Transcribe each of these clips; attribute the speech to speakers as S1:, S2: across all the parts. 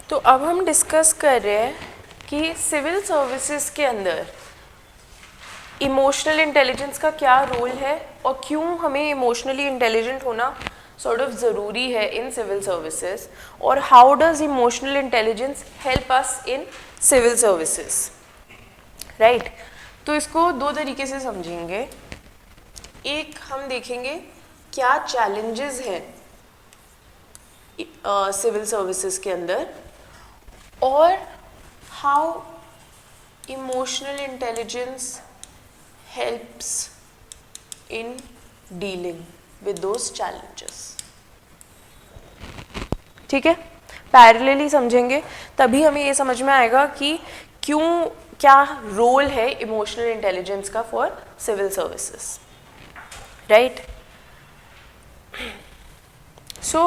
S1: तो अब हम डिस्कस कर रहे हैं कि सिविल सर्विसेज के अंदर इमोशनल इंटेलिजेंस का क्या रोल है और क्यों हमें इमोशनली इंटेलिजेंट होना सॉर्ट ऑफ ज़रूरी है इन सिविल सर्विसेज, और how does emotional intelligence help us in civil services, right. तो इसको दो तरीके से समझेंगे। एक हम देखेंगे क्या चैलेंजेस हैं सिविल सर्विसेज के अंदर, और how emotional intelligence helps in dealing with those challenges। ठीक है, पैरेलली समझेंगे तभी हमें ये समझ में आएगा कि क्यों, क्या रोल है इमोशनल इंटेलिजेंस का फॉर सिविल सर्विसेज, राइट। सो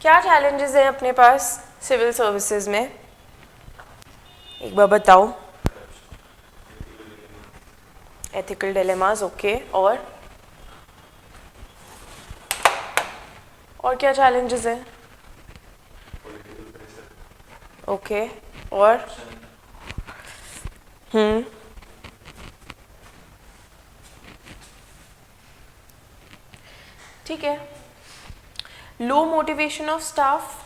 S1: क्या चैलेंजेस हैं अपने पास सिविल सर्विसेज में, एक बार बताओ। एथिकल डिलेमास, ओके, और क्या चैलेंजेस हैं? ओके, और ठीक है। लो मोटिवेशन ऑफ स्टाफ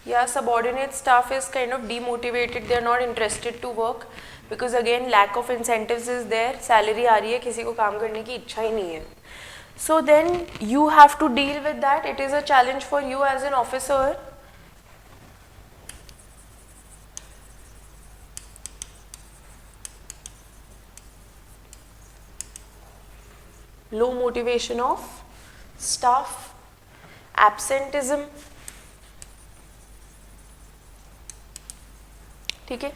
S1: या subordinate staff is kind of demotivated, they are not interested to work because again lack of incentives is there, salary आ रही है, किसी को काम करने की इच्छा ही नहीं है। So then you have to deal with that, it is a challenge for you as an officer low motivation of staff, absenteeism, ठीक है,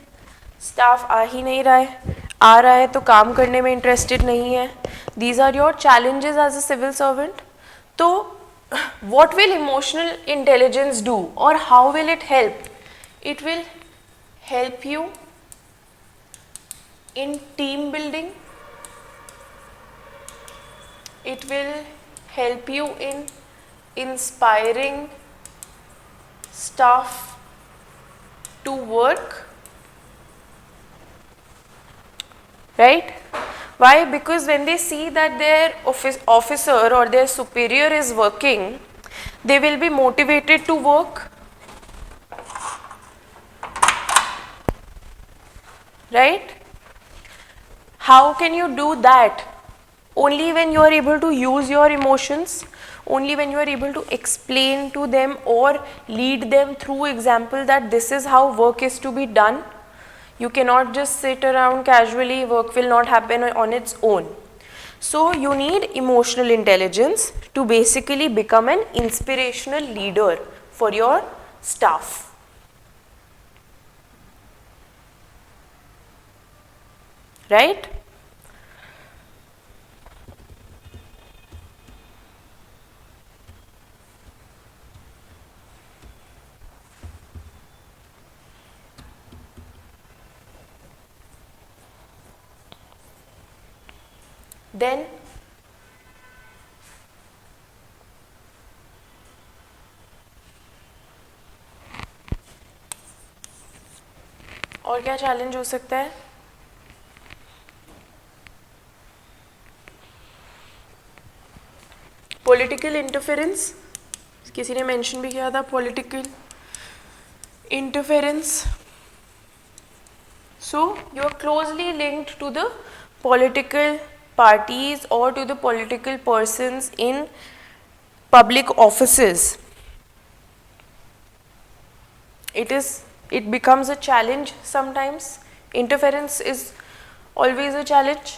S1: स्टाफ आ ही नहीं रहा है, आ रहा है तो काम करने में इंटरेस्टेड नहीं है। These are your challenges as a civil servant. तो what will emotional intelligence do और how will it help? It will help you in team building, it will help you in inspiring staff to work, right? Why? Because when they see that their officer or their superior is working, they will be motivated to work, right? How can you do that? Only when you are able to use your emotions, only when you are able to explain to them or lead them through example that this is how work is to be done. You cannot just sit around casually, work will not happen on its own. So you need emotional intelligence to basically become an inspirational leader for your staff, right? Then और क्या challenge हो सकता है? Political interference, किसी ने mention भी किया था political interference. So you are closely linked to the political parties or to the political persons in public offices. It becomes a challenge sometimes. Interference is always a challenge.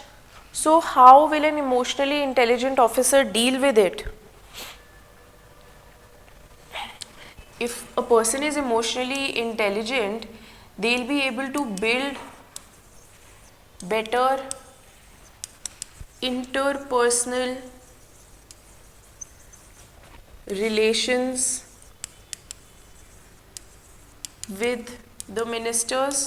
S1: So how will an emotionally intelligent officer deal with it? If a person is emotionally intelligent, they'll be able to build better interpersonal relations with the ministers.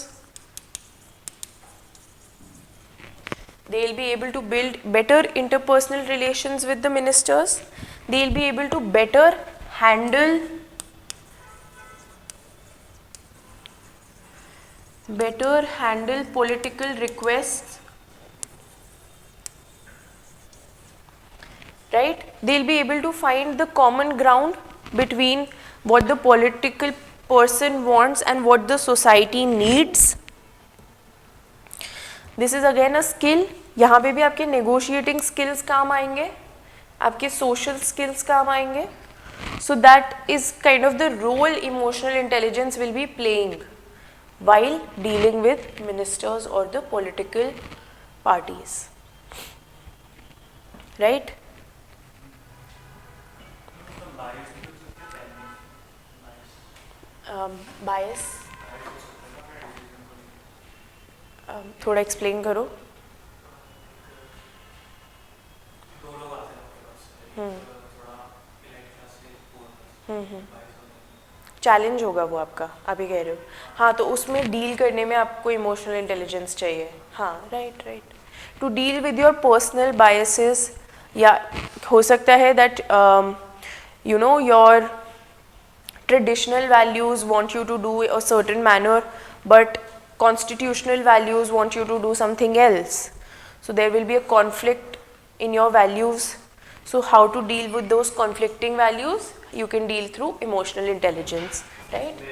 S1: They'll be able to build better interpersonal relations with the ministers. They'll be able to better handle better handle political requests, right? They'll be able to find the common ground between what the political person wants and what the society needs. This is again a skill. यहाँ पे भी आपके negotiating skills काम आएंगे, आपके social skills काम आएंगे. So that is kind of the role emotional intelligence will be playing while dealing with ministers or the political parties, right? Bias थोड़ा एक्सप्लेन करो. चैलेंज होगा वो आपका, आप ही कह रहे हो. हाँ, तो उसमें डील करने में आपको इमोशनल इंटेलिजेंस चाहिए. हाँ, right right. To deal with your personal biases, या हो सकता है that you know your traditional values want you to do a certain manner, but constitutional values want you to do something else. So there will be a conflict in your values. So how to deal with those conflicting values? You can deal through emotional intelligence, right?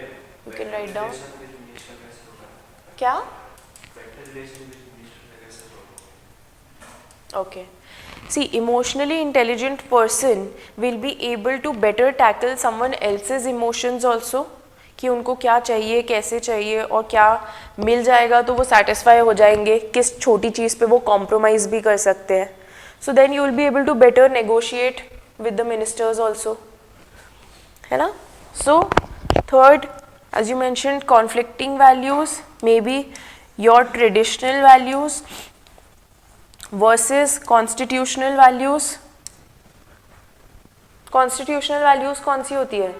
S1: You can write down. क्या? Okay. See, emotionally intelligent person will be able to better tackle someone else's emotions also, कि उनको क्या चाहिए, कैसे चाहिए, और क्या मिल जाएगा तो वो satisfy हो जाएंगे, किस छोटी चीज़ पे वो compromise भी कर सकते हैं. So then you will be able to better negotiate with the ministers also, है ना? So third, as you mentioned, conflicting values, maybe your traditional values versus constitutional values. Constitutional values कौन सी होती है?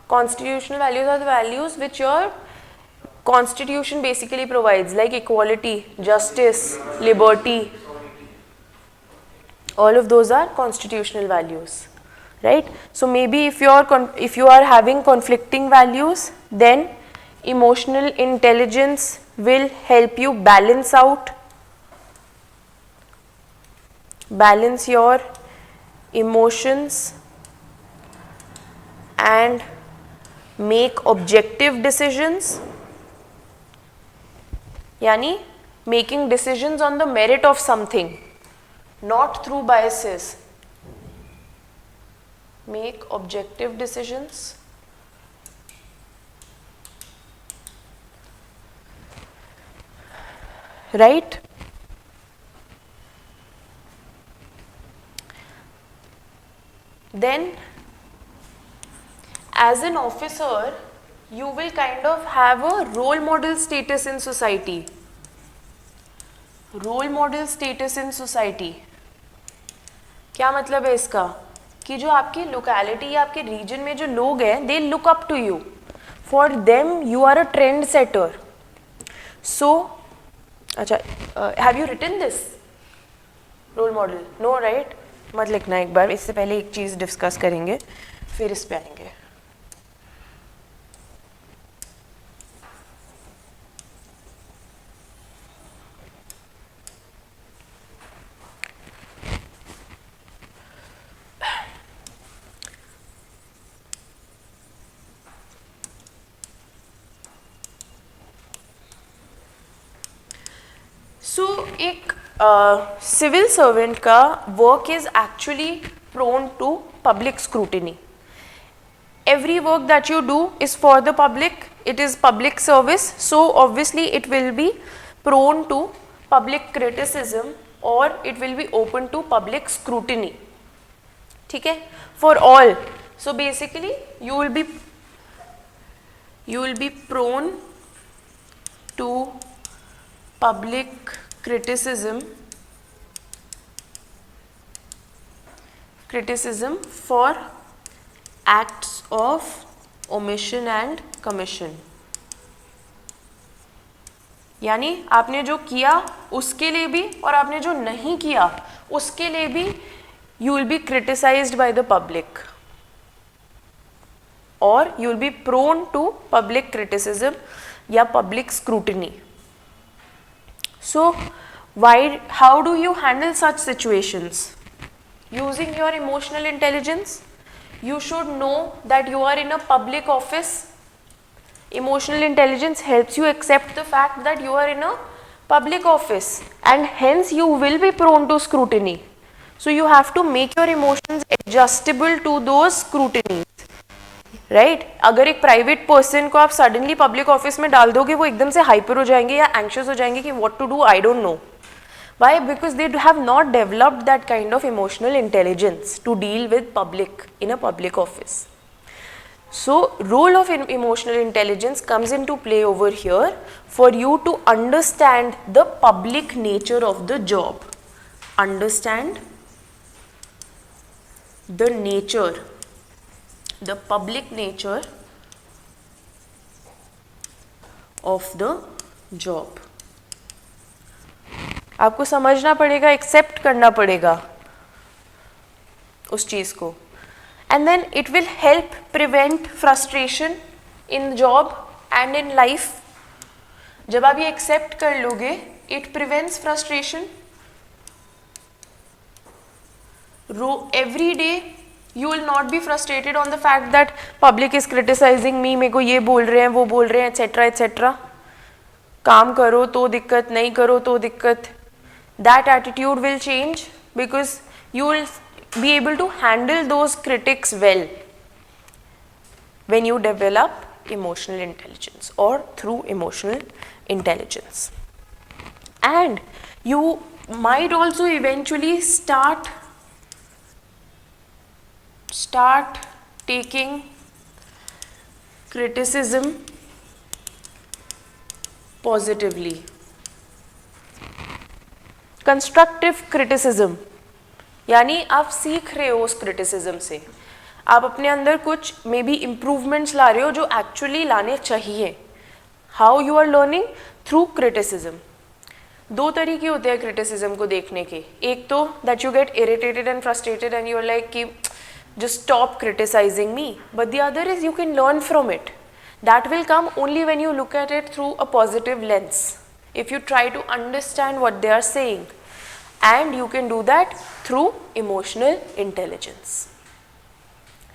S1: Constitutional values are the values which your constitution basically provides, like equality, justice, liberty. All of those are constitutional values, right? So maybe if you are having conflicting values, then emotional intelligence will help you balance your emotions and make objective decisions, yani making decisions on the merit of something, not through biases. Make objective decisions. Right? Then as an officer, you will kind of have a role model status in society. Role model status in society. क्या मतलब है इसका? कि जो आपकी locality या आपके reason में जो लोग हैं, they look up to you. For them, you are a trend setter. So अच्छा, have you written this role model? No, right? मत लिखना एक बार, इससे पहले एक चीज़ डिस्कस करेंगे, फिर इस पे आएंगे. सो एक सिविल सर्वेंट का work is actually prone to public scrutiny. Every work that you do is for the public, it is public service, so obviously it will be prone to public criticism or it will be open to public scrutiny. ठीक है? For all. So basically you will be prone to public criticism for acts of omission and commission. यानी आपने जो किया उसके लिए भी और आपने जो नहीं किया उसके लिए भी you will be criticized by the public. or you will be prone to public criticism या public scrutiny. So how do you handle such situations? Using your emotional intelligence. You should know that you are in a public office. Emotional intelligence helps you accept the fact that you are in a public office and hence you will be prone to scrutiny. So you have to make your emotions adjustable to those scrutinies. Right अगर एक private person को आप suddenly public office में डाल दोगे वो एकदम से हाइपर हो जाएंगे या एंग्शियस हो जाएंगे कि what to do I don't know why because they have not developed that kind of emotional intelligence to deal with public in a public office. So role of emotional intelligence comes into play over here for you to understand the public nature of the job. Understand the nature, the public nature of the job. आपको समझना पड़ेगा, accept करना पड़ेगा उस चीज़ को and then it will help prevent frustration in job and in life. जब आप ये एक्सेप्ट कर लोगे it prevents frustration. Every day you will not be frustrated on the fact that public is criticizing me, मेरे को ये बोल रहे हैं वो बोल रहे हैं etc etc. काम करो तो दिक्कत, नहीं करो तो दिक्कत. That attitude will change because you will be able to handle those critics well when you develop emotional intelligence or through emotional intelligence. And you might also eventually start taking criticism positively. Constructive criticism यानी आप सीख रहे हो उस criticism से, आप अपने अंदर कुछ मे बी इम्प्रूवमेंट्स ला रहे हो जो एक्चुअली लाने चाहिए. How you are learning? Through criticism. दो तरीके होते हैं क्रिटिसिज्म को देखने के. एक तो that you get irritated and frustrated and you are like कि just stop criticizing me, but the other is you can learn from it. That will come only when you look at it through a positive lens, if you try to understand what they are saying, and you can do that through emotional intelligence,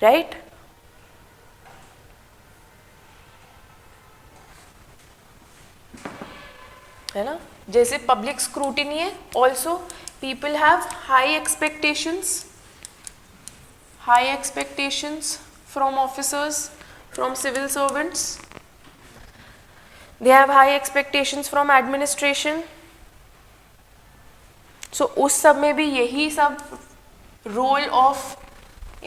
S1: right? है ना, जैसे public scrutiny है, also people have high expectations from officers, from civil servants. They have high expectations from administration. So उस सब में भी यही सब role of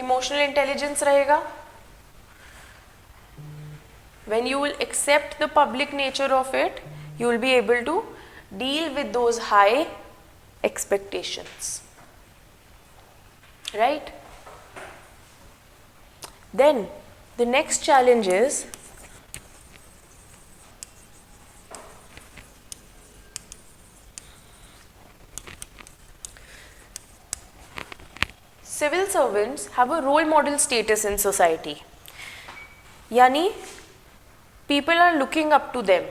S1: emotional intelligence रहेगा. When you will accept the public nature of it, you will be able to deal with those high expectations, right? Then the next challenge is civil servants have a role model status in society. यानी people are looking up to them.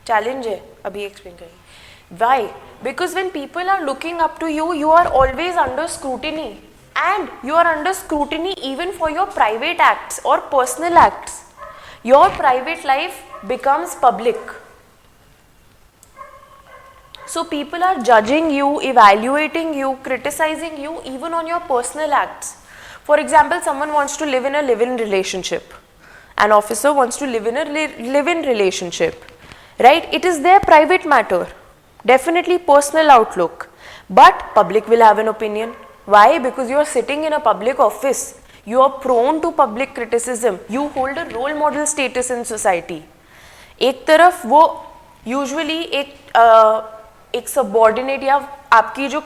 S1: Challenge है, अभी explain करेंगे. Why? Because when people are looking up to you, you are always under scrutiny. And you are under scrutiny even for your private acts or personal acts. Your private life becomes public. So people are judging you, evaluating you, criticizing you even on your personal acts. For example, someone wants to live in a live-in relationship. An officer wants to live in a live-in relationship. Right? It is their private matter. Definitely personal outlook. But public will have an opinion. Why? Because you are sitting in a public office. You are prone to public criticism. You hold a role model status in society. एक तरफ वो usually एक subordinate या आपकी जो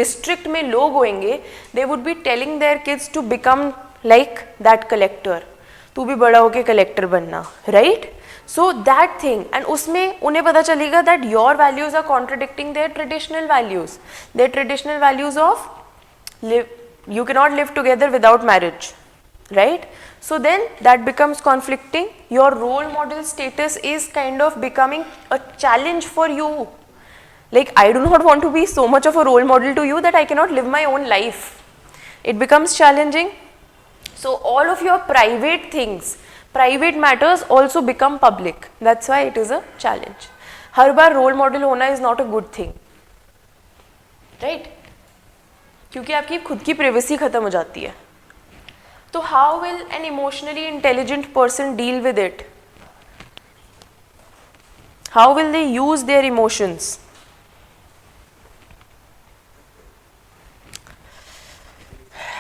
S1: district में लोग होंगे, they would be telling their kids to become like that collector. तू भी बड़ा होके collector बनना, right? So that thing, and उसमें उन्हें पता चलेगा that your values are contradicting their traditional values. Their traditional values of you cannot live together without marriage. right? So then that becomes conflicting. Your role model status is kind of becoming a challenge for you. Like, I do not want to be so much of a role model to you that I cannot live my own life. It becomes challenging. So all of your private things, private matters also become public. That's why it is a challenge. Her bar role model होना is not a good thing, right? क्योंकि आपकी खुद की privacy खत्म हो जाती है. So how will an emotionally intelligent person deal with it? How will they use their emotions?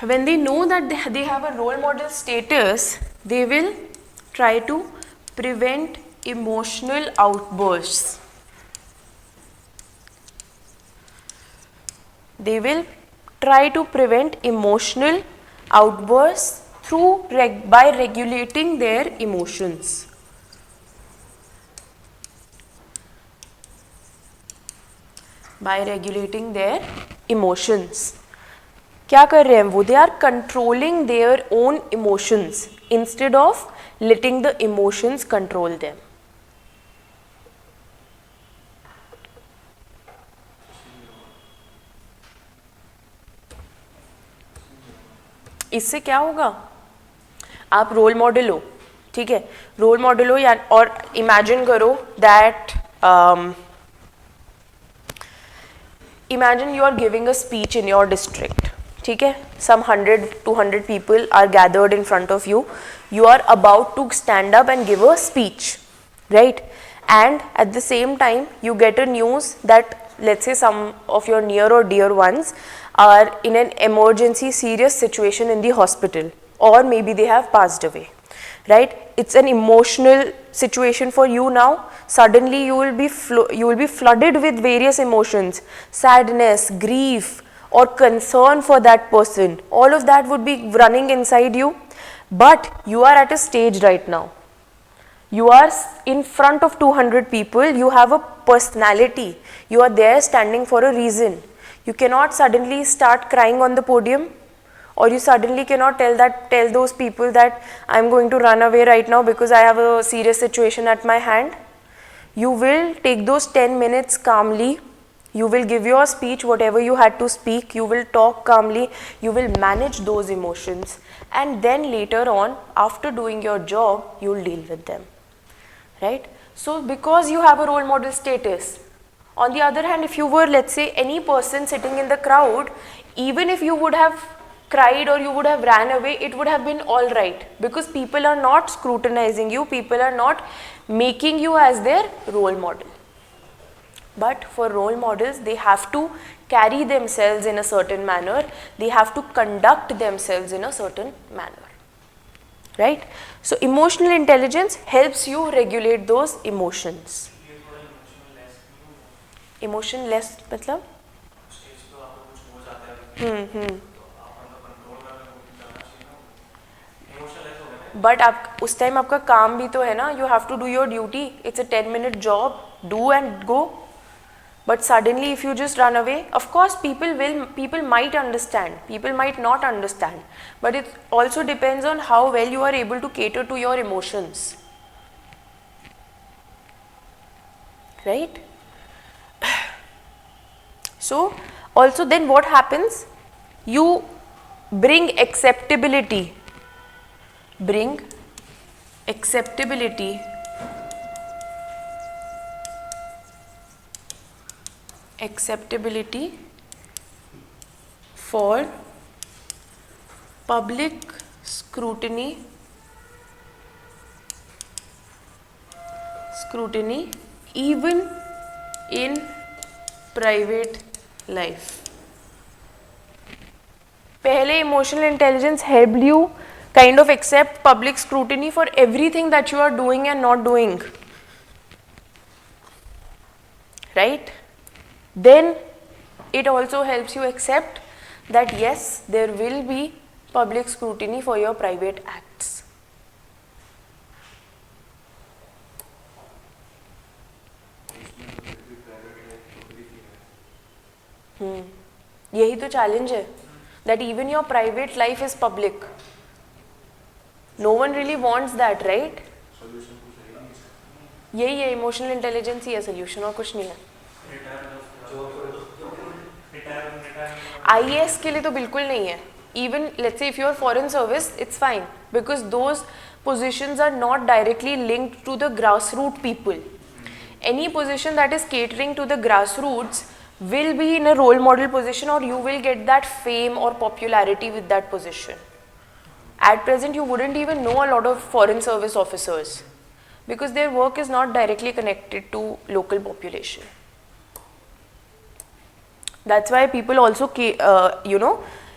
S1: When they know that they have a role model status, they will try to prevent emotional outbursts. They will try to prevent emotional outbursts by regulating their emotions. By regulating their emotions. क्या कर रहे हैं वो? They are controlling their own emotions instead of letting the emotions control them. इससे क्या होगा? आप role model हो, ठीक है, रोल मॉडल हो या और इमेजिन करो that imagine you are giving a speech in your district, ठीक है, some 100-200 people are gathered in front of you. You are about to stand up and give a speech, right? And at the same time you get a news that let's say some of your near or dear ones are in an emergency serious situation in the hospital, or maybe they have passed away, right? It's an emotional situation for you now. Suddenly you will be flooded with various emotions, sadness, grief, or concern for that person. All of that would be running inside you. But you are at a stage right now. You are in front of 200 people. You have a personality. You are there standing for a reason. You cannot suddenly start crying on the podium, or you suddenly cannot tell those people that I'm going to run away right now because I have a serious situation at my hand. You will take those 10 minutes calmly. You will give your speech, whatever you had to speak. You will talk calmly. You will manage those emotions. And then later on, after doing your job, you will deal with them. Right? So, because you have a role model status. On the other hand, if you were, let's say, any person sitting in the crowd, even if you would have cried or you would have ran away, it would have been all right, because people are not scrutinizing you, people are not making you as their role model. But for role models, they have to carry themselves in a certain manner, they have to conduct themselves in a certain manner, right? So emotional intelligence helps you regulate those emotions. Emotionless मतलब? But आप उस time आपका काम भी तो है ना, you have to do your duty, it's a 10-minute job, do and go. But suddenly if you just run away, of course people might understand, people might not understand, but it also depends on how well you are able to cater to your emotions, right? So also then what happens, you bring acceptability for public scrutiny even in private life. पहले emotional intelligence helped you kind of accept public scrutiny for everything that you are doing and not doing, right? Then it also helps you accept that yes, there will be public scrutiny for your private acts. यही तो challenge है, that even your private life is public. No one really wants that, right? यही है, emotional intelligence ही है solution, और कुछ नहीं है. IAS के लिए तो बिल्कुल नहीं है. Even let's say if you are foreign service, it's fine because those positions are not directly linked to the grassroots people. Any position that is catering to the grassroots will be in a role model position, or you will get that fame or popularity with that position. At present, you wouldn't even know a lot of foreign service officers because their work is not directly connected to local population. That's why people also,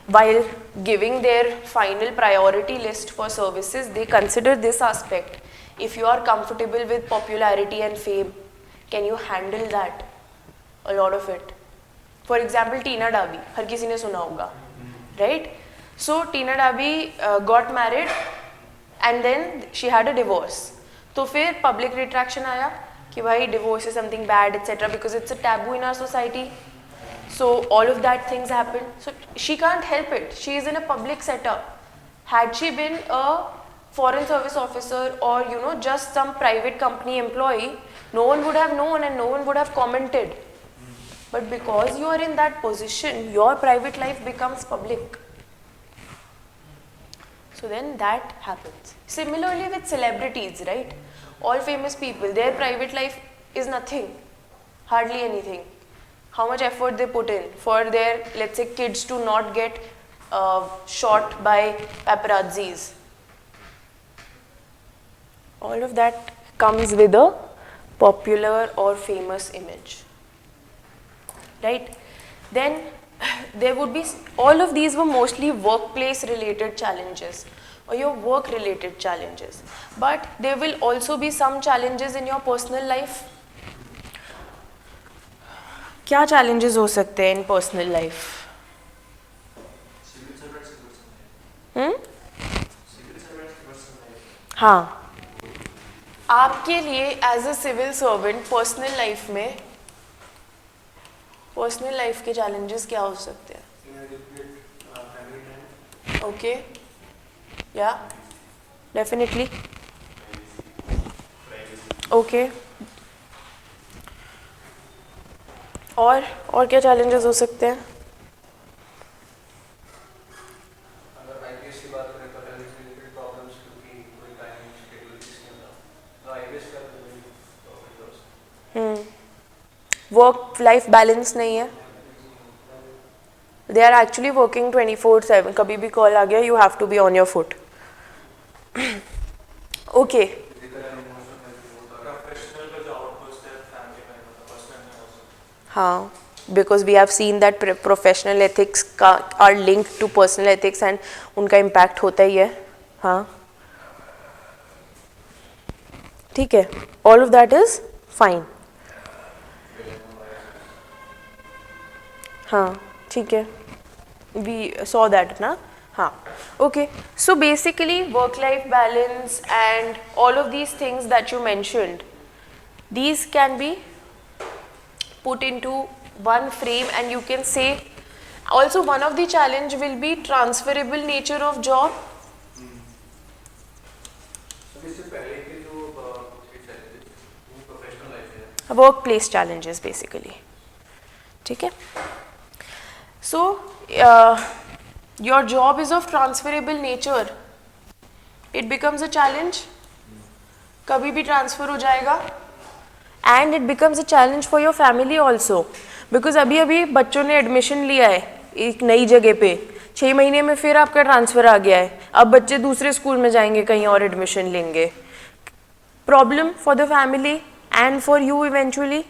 S1: while giving their final priority list for services, they consider this aspect. If you are comfortable with popularity and fame, can you handle that? A lot of it. For example, Tina Dabi, हर किसी ने सुना होगा, right? So Tina Dabi got married and then she had a divorce. तो फिर public retraction आया कि भाई divorce is something bad, etc. because it's a taboo in our society. So all of that things happen. So she can't help it. She is in a public setup. Had she been a foreign service officer or just some private company employee, no one would have known and no one would have commented. But because you are in that position, your private life becomes public. So then that happens. Similarly with celebrities, right? All famous people, their private life is nothing, hardly anything. How much effort they put in for their, let's say, kids to not get shot by paparazzis. All of that comes with a popular or famous image, right? Then there would be, all of these were mostly workplace related challenges or your work related challenges, but there will also be some challenges in your personal life. क्या challenges हो सकते हैं in personal life? हाँ, आपके लिए as a civil servant personal life में personal life के challenges क्या हो सकते हैं? Okay, yeah, definitely. Okay. और क्या challenges हो सकते हैं?
S2: अगर IBS की बात करें तो health related problems क्योंकि कोई time schedule फिक्स नहीं होता, तो IBS का तो
S1: Work life balance नहीं है. They are actually working 24/7. कभी भी call आ गया, you have to be on your foot. Okay. हाँ, because we have seen that professional ethics are linked to personal ethics and उनका impact होता ही है. हाँ, ठीक है. All of that is fine. हाँ, ठीक है. We saw that, ना? हाँ. Okay. So basically, work-life balance and all of these things that you mentioned, these can be put into one frame, and you can say also one of the challenge will be transferable nature of job.
S2: So इससे पहले के जो professional life है,
S1: Workplace challenges basically. ठीक है. So your job is of transferable nature. It becomes a challenge. कभी भी transfer हो जाएगा. And it becomes a challenge for your family also, because अभी बच्चों ने एडमिशन लिया है एक नई जगह पे, 6 महीने में फिर आपका ट्रांसफ़र आ गया है, अब बच्चे दूसरे स्कूल में जाएंगे, कहीं और एडमिशन लेंगे. Problem for the family and for you eventually,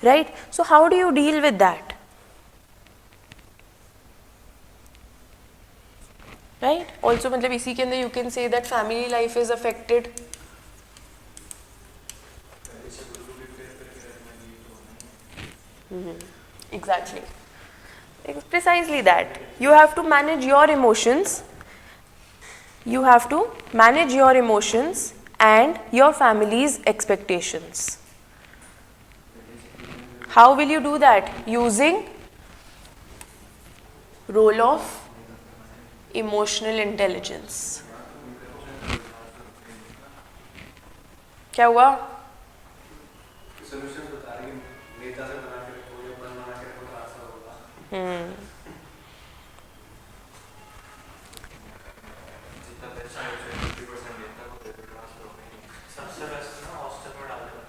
S1: right? So how do you deal with that, right? Also मतलब इसी के अंदर you can say that family life is affected. Exactly. It's precisely that. You have to manage your emotions. You have to manage your emotions and your family's expectations. How will you do that? Using role of emotional intelligence. क्या हुआ?
S2: Solution बता रही है, नेता से बना के रखो या बना के रखो, आसान होगा। जितना पैसा है उसे 50% नेता को दे दो, ट्रांसफर हो गई। सबसे बेस्ट ना हॉस्टल में डाल देना।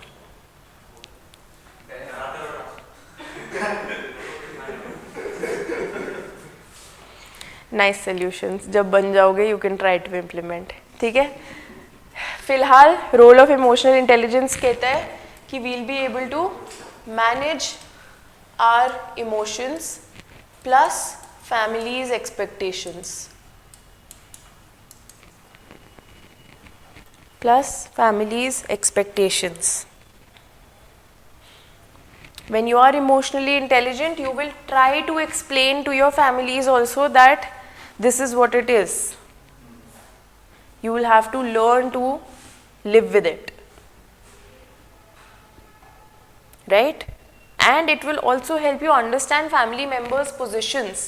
S1: नाइस सॉल्यूशंस, जब बन जाओगे you can try to implement. ठीक है, फिलहाल रोल ऑफ इमोशनल इंटेलिजेंस कहता है कि we'll be able to manage our emotions plus families expectations, plus families expectations. When you are emotionally intelligent, you will try to explain to your families also that this is what it is. You will have to learn to live with it, right? And it will also help you understand family members' positions,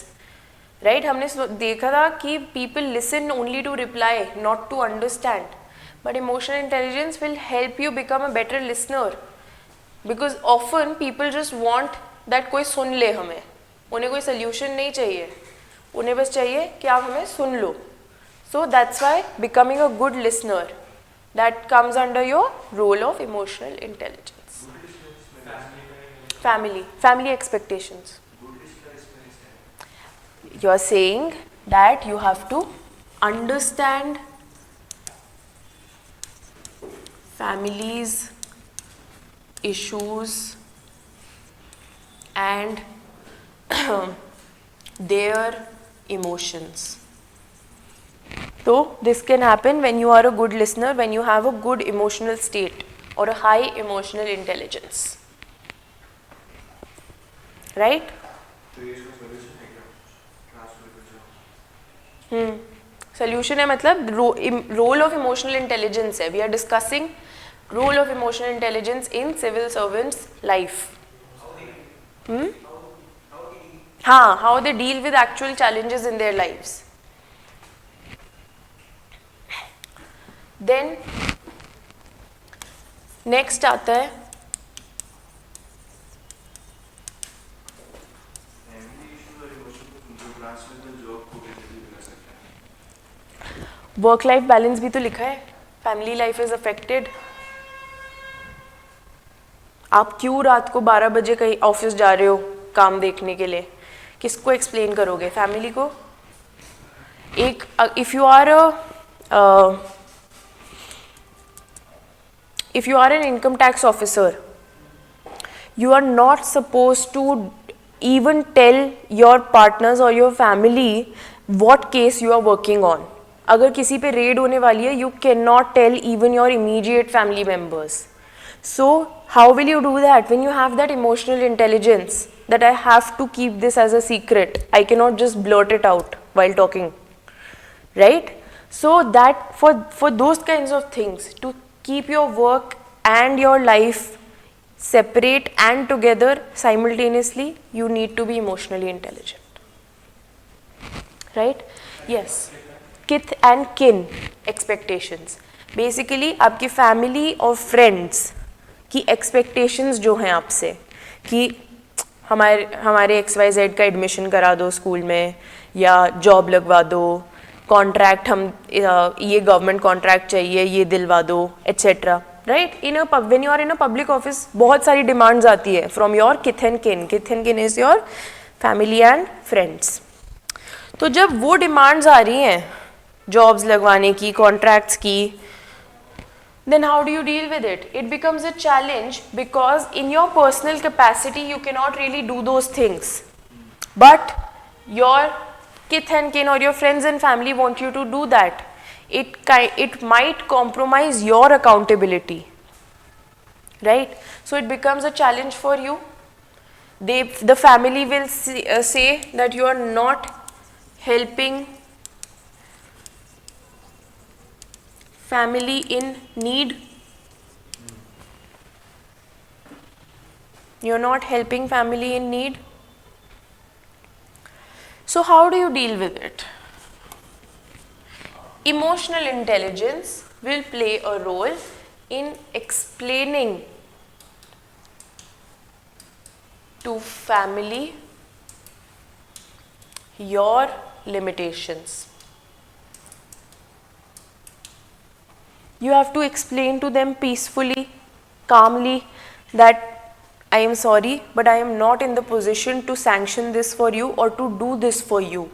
S1: right? हमने देखा था कि people listen only to reply, not to understand. But emotional intelligence will help you become a better listener, because often people just want that कोई सुन ले हमें, उन्हें कोई solution नहीं चाहिए, उन्हें बस चाहिए कि आप हमें सुन लो. So that's why becoming a good listener, that comes under your role of emotional intelligence. Family expectations. You are saying that you have to understand families' issues and their emotions. So this can happen when you are a good listener, when you have a good emotional state or a high emotional intelligence, right?
S2: तो ये इसका solution है क्या? Transfer कर जाओ।
S1: Solution है मतलब role of emotional intelligence है. We are discussing role of emotional intelligence in civil servants life. हाँ, how they deal with actual challenges in their lives. Then next आता है वर्क लाइफ बैलेंस. भी तो लिखा है फैमिली लाइफ इज अफेक्टेड. आप क्यों रात को 12 बजे कहीं ऑफिस जा रहे हो काम देखने के लिए, किसको एक्सप्लेन करोगे? फैमिली को. एक if you are an income tax officer, you are not supposed to even tell your partners or your family what case you are working on. अगर किसी पे रेड होने वाली है, you cannot tell even your immediate family members. So how will you do that when you have that emotional intelligence that I have to keep this as a secret? I cannot just blurt it out while talking, right? So that for those kinds of things, to keep your work and your life separate and together simultaneously, you need to be emotionally intelligent, right? Yes. Kith and kin expectations. Basically आपकी family और friends की expectations जो हैं आपसे कि हमारे XYZ का admission करा दो स्कूल में, या जॉब लगवा दो, कॉन्ट्रैक्ट हम ये गवर्नमेंट कॉन्ट्रैक्ट चाहिए ये दिलवा दो, etcetera, right? When you are in a public office बहुत सारी डिमांड्स आती है फ्रॉम योर किथ एंड किन. किथ एंड किन is your family and friends. तो जब वो डिमांड्स आ रही हैं जॉब्स लगवाने की, कॉन्ट्रैक्ट्स की, then how do you deal with it? It becomes a challenge because in your personal capacity you cannot really do those things, but your kith and kin or your friends and family want you to do that. It might compromise your accountability, right? So it becomes a challenge for you. The family will say that you are not helping family in need. You're not helping family in need. So how do you deal with it? Emotional intelligence will play a role in explaining to family your limitations. You have to explain to them peacefully, calmly, that I am sorry, but I am not in the position to sanction this for you or to do this for you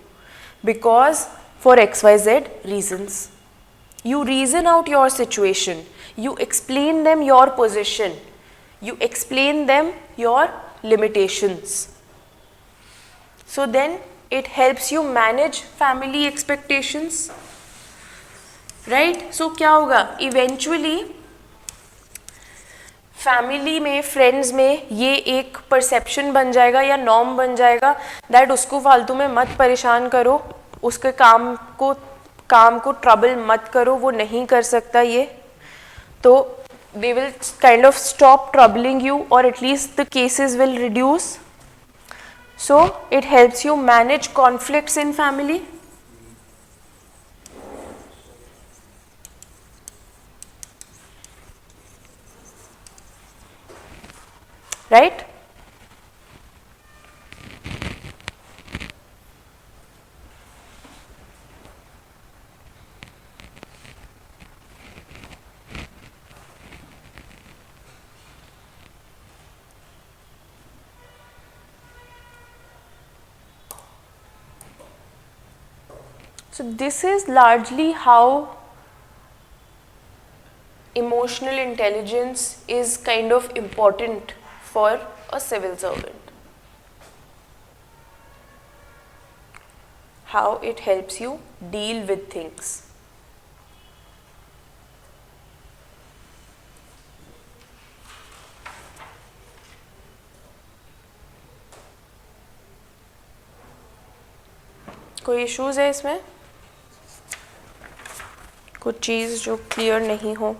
S1: because for XYZ reasons. You reason out your situation, you explain them your position, you explain them your limitations. So then it helps you manage family expectations, right? So क्या होगा eventually family में, friends में ये एक perception बन जाएगा या norm बन जाएगा दैट उसको फालतू में मत परेशान करो, उसके काम को ट्रबल मत करो, वो नहीं कर सकता ये, तो they will kind of stop troubling you or at least the cases will reduce. So it helps you manage conflicts in family. Right? So this is largely how emotional intelligence is kind of important for a civil servant. How it helps you deal with things. कोई issues है इसमें? कुछ चीज़ जो clear नहीं हो?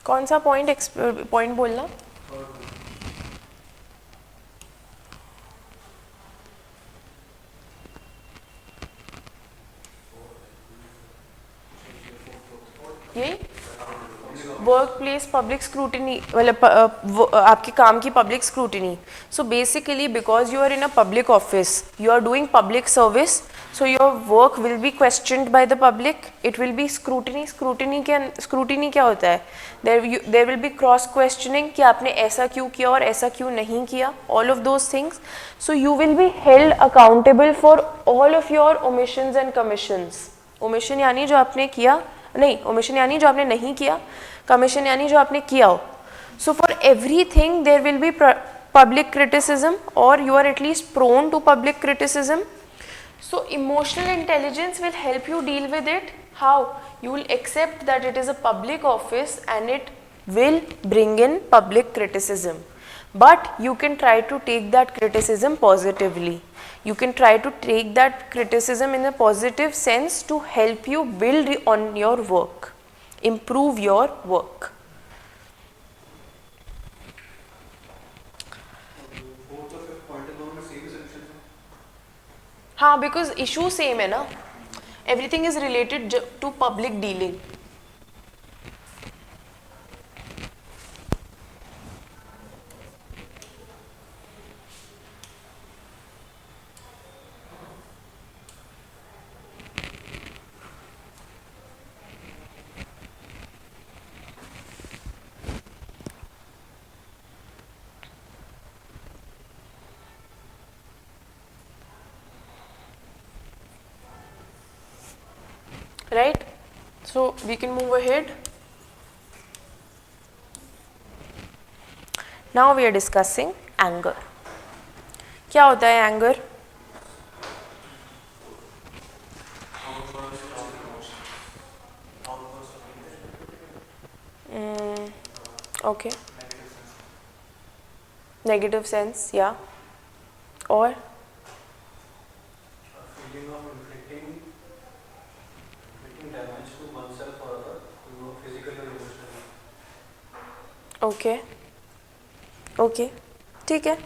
S1: कौन सा point बोलना? ये वर्क प्लेस पब्लिक स्क्रूटिनी, मतलब आपके काम की public scrutiny. So basically because you are in a public office, you are doing public service, so your work will be questioned by the public, it will be scrutiny. scrutiny क्या होता है? there will be cross questioning कि आपने ऐसा क्यों किया और ऐसा क्यों नहीं किया, all of those things. So you will be held accountable for all of your omissions and commissions. omission यानी जो आपने किया नहीं, omission यानी जो आपने नहीं किया, commission यानी जो आपने किया हो. So for everything there will be public criticism or you are at least prone to public criticism. So emotional intelligence will help you deal with it. How? You will accept that it is a public office and it will bring in public criticism. But you can try to take that criticism positively. You can try to take that criticism in a positive sense to help you build on your work, improve your work. हाँ, because issue same है ना, everything is related to public dealing. Right? So we can move ahead. Now we are discussing anger. क्या होता है anger? Okay. Negative sense, yeah. Or
S2: feeling of inflicting damage to oneself or other to physical और emotional.
S1: Okay okay, ठीक है.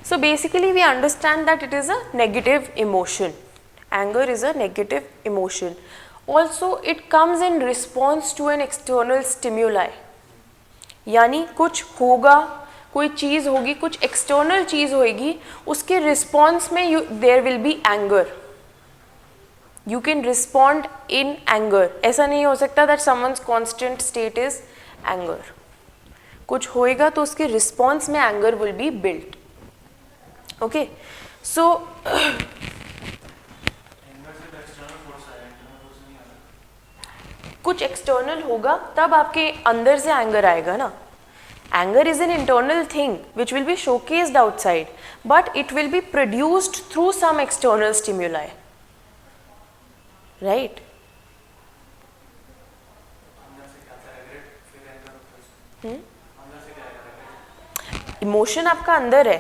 S1: So basically we understand that it is a negative emotion. Anger is a negative emotion. Also it comes in response to an external stimuli. यानी कुछ होगा, कोई चीज़ होगी, कुछ external चीज़ होगी, उसके रिस्पॉन्स में there will be anger. You can respond in anger. ऐसा नहीं हो सकता that someone's constant state is anger. कुछ होएगा तो उसके रिस्पॉन्स में anger will be built. Okay, so कुछ एक्सटर्नल होगा तब आपके अंदर से एंगर आएगा ना. Anger is an internal thing which will be showcased outside, but it will be produced through some external stimuli. Right? Emotion आपका अंदर है,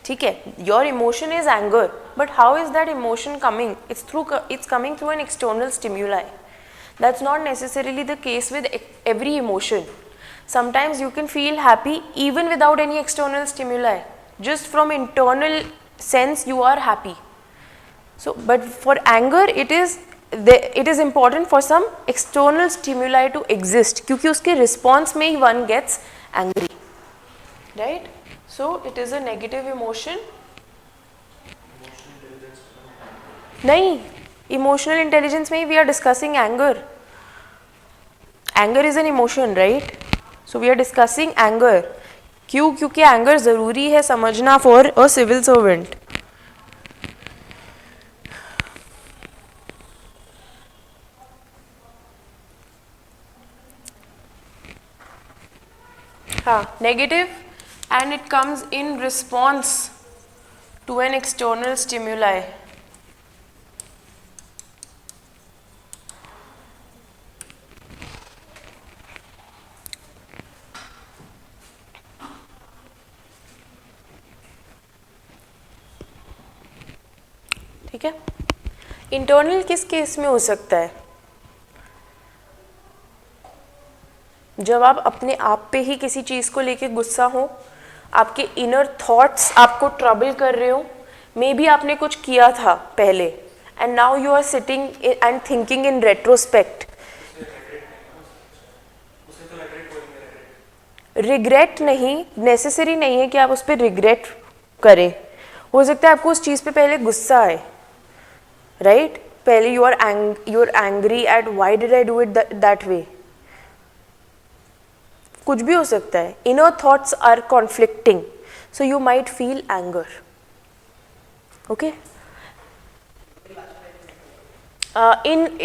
S1: ठीक है. Your emotion is anger, but how is that emotion coming? It's coming through an external stimuli. That's not necessarily the case with every emotion. Sometimes you can feel happy even without any external stimuli. Just from internal sense you are happy. So, but for anger it is important for some external stimuli to exist, क्योंकि उसके response में ही one gets angry, right? So it is a negative emotion. नहीं, emotional intelligence में we are discussing anger. Anger is an emotion, right? So we are discussing anger. क्यों? क्योंकि anger ज़रूरी है समझना for a civil servant. हाँ, negative, and it comes in response to an external stimuli. ठीक है. Internal किस केस में हो सकता है? जब आप अपने आप पे ही किसी चीज़ को लेके गुस्सा हो, आपके इनर थॉट्स आपको ट्रबल कर रहे हो, मे बी आपने कुछ किया था पहले and now you are sitting and thinking in retrospect. Regret नहीं, नेसेसरी नहीं है कि आप उस पर रिग्रेट करें. हो सकता है आपको उस चीज़ पे पहले गुस्सा आए, राइट? पहले you are angry at why did I do it that way. कुछ भी हो सकता है. Inner thoughts are conflicting, so you might feel anger. Okay,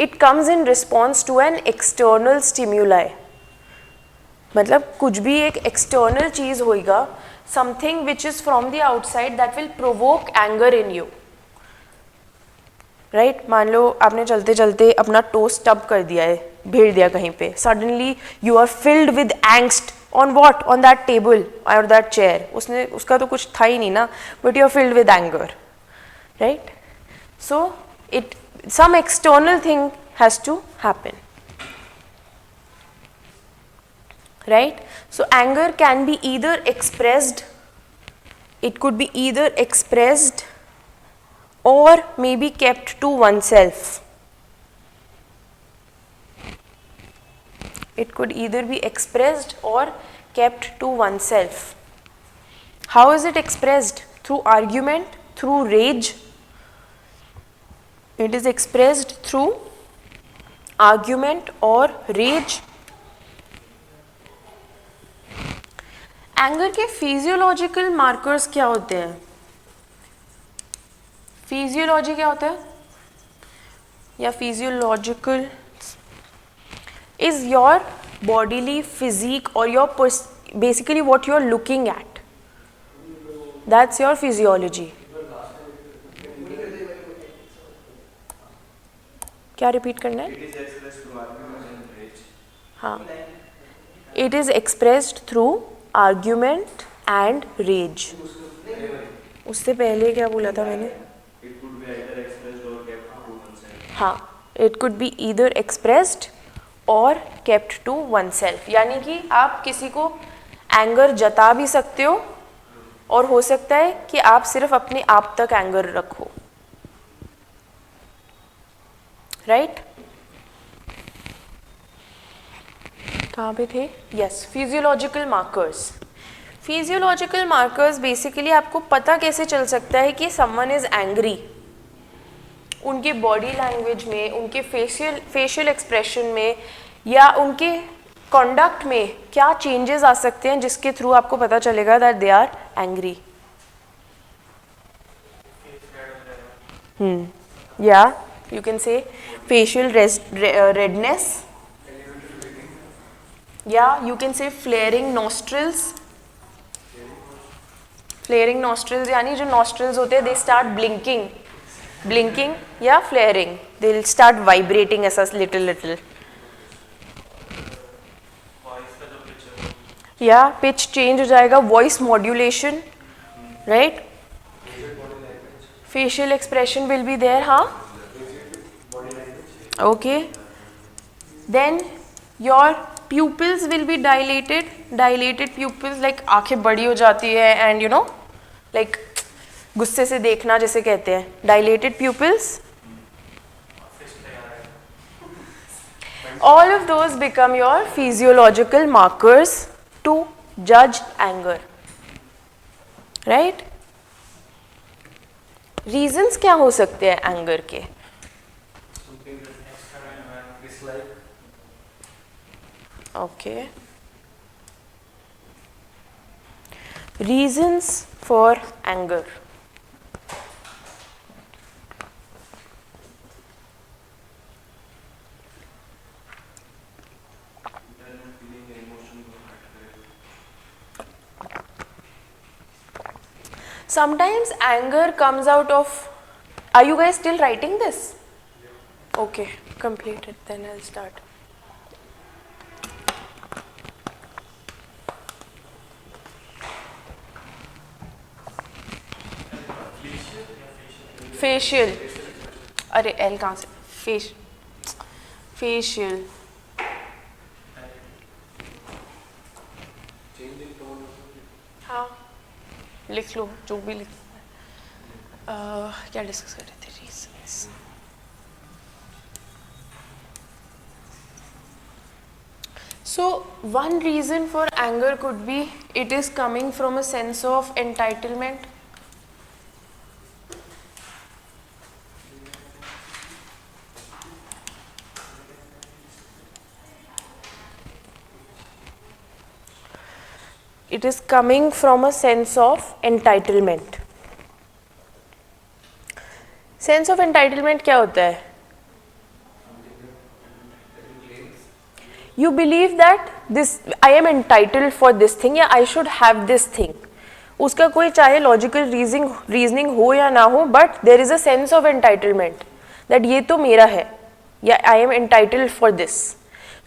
S1: it comes in response to an external stimuli. मतलब कुछ भी एक एक्सटर्नल चीज होएगा, something which is from the outside that will provoke anger in you. Right? मान लो आपने चलते चलते अपना टो स्टब कर दिया है, भेड़ दिया कहीं पे. Suddenly you are filled with angst on what? On that table और दैट चेयर. उसका तो कुछ था ही नहीं ना, but you are filled with anger. Right? So it some external thing has to happen, right? So anger can be either expressed, it could be either expressed or maybe kept to oneself. It could either be expressed or kept to oneself. How is it expressed? Through argument, through rage. It is expressed through argument or rage. Anger के physiological markers क्या होते हैं? Physiology क्या होता है? या physiological is your bodily physique और your basically what you are looking at. That's your physiology. क्या रिपीट करना है? हाँ, it is expressed through argument and rage. उससे पहले क्या बोला था मैंने? हाँ, it could be either expressed और kept to oneself, यानी कि आप किसी को एंगर जता भी सकते हो और हो सकता है कि आप सिर्फ अपने आप तक एंगर रखो, राइट? कहाँ पे थे? Yes, physiological markers. Physiological markers basically आपको पता कैसे चल सकता है कि समवन इज एंग्री? उनके बॉडी लैंग्वेज में, उनके फेशियल एक्सप्रेशन में, या उनके कॉन्डक्ट में क्या चेंजेस आ सकते हैं जिसके थ्रू आपको पता चलेगा दैट दे आर एंग्री. या you can say facial redness, या you can say flaring nostrils. Flaring nostrils यानी जो नॉस्ट्रिल्स होते हैं दे स्टार्ट ब्लिंकिंग या flaring, they will start vibrating ऐसा लिटिल. या पिच चेंज हो जाएगा, voice modulation, right? Facial expression will be there. हाँ, okay. Then your pupils will be dilated pupils, like आंखें बड़ी हो जाती है and you know like गुस्से से देखना जिसे कहते हैं, dilated pupils. All of those become your physiological markers to judge anger, right? Reasons क्या हो सकते हैं anger के? Okay. Reasons for anger. Sometimes anger comes out of. Are you guys still writing this? Okay, complete it. Then I'll start. Facial, अरे L कहाँ से? Facial. हाँ, लिख लो जो भी लिख. क्या डिस्कस कर रहे थे? Reasons. So one reason for anger could be it is coming from a sense of entitlement. It is coming from a sense of entitlement. Sense of entitlement क्या होता है? You believe that this I am entitled for this thing या I should have this thing. उसका कोई चाहे logical reasoning हो या ना हो, but there is a sense of entitlement that ये तो मेरा है या I am entitled for this.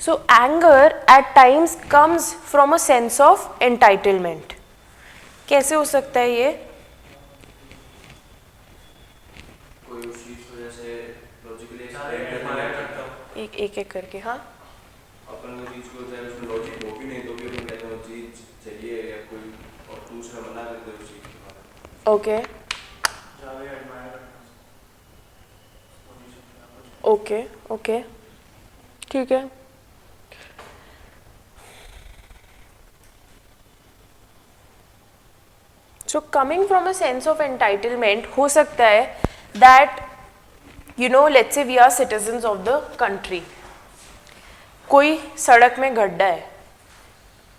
S1: So anger at times comes from a sense of entitlement. कैसे हो सकता है ये?
S3: कोई उस चीज की वजह से लॉजिकली
S1: एक करके. हाँ,
S3: अपन को चीज को चाहे उसमें लॉजिक हो भी नहीं तो भी अपन कहते हैं चीज चाहिए या कोई और दूसरा मना करते हैं उस चीज के बारे.
S1: ओके ओके ओके, ठीक है. So coming from a sense of entitlement हो सकता है that you know let's say we are citizens of the country. कोई सड़क में गड्ढा है,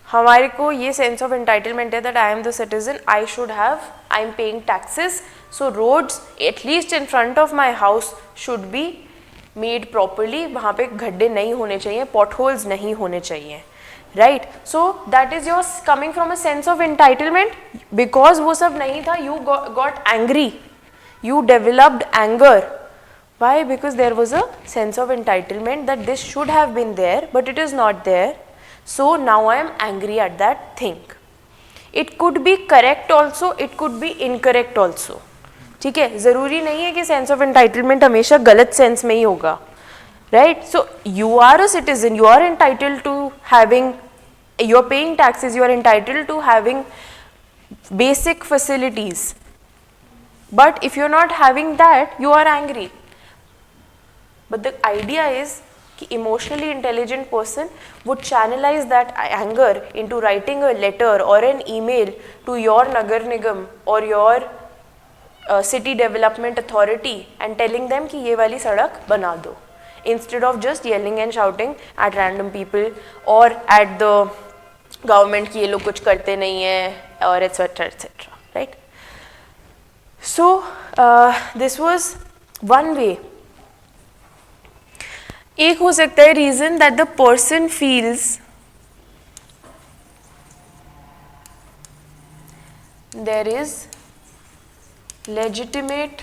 S1: हमारे को ये सेंस ऑफ एंटाइटलमेंट है that I am the citizen, I am paying taxes, so roads at least in front of my house should be made properly. वहाँ पे गड्ढे नहीं होने चाहिए, पॉटहोल्स नहीं होने चाहिए, right? So that is your coming from a sense of entitlement. Because वो सब नहीं था, you got angry, you developed anger. Why? Because there was a sense of entitlement that this should have been there but it is not there, so now I am angry at that thing. It could be correct also, it could be incorrect also. ठीक है, ज़रूरी नहीं है कि sense of entitlement हमेशा गलत sense में ही होगा. right? So you are a citizen, you are entitled to having, you are paying taxes, you are entitled to having basic facilities, but if you're not having that, you are angry. But the idea is कि emotionally intelligent person would channelize that anger into writing a letter or an email to your Nagar Nigam or your city development authority and telling them कि ये वाली सड़क बना दो, instead of just yelling and shouting at random people or at the government कि ये लोग कुछ करते नहीं है और etc etc, right? So this was one way. एक हो सकता है reason that the person feels there is legitimate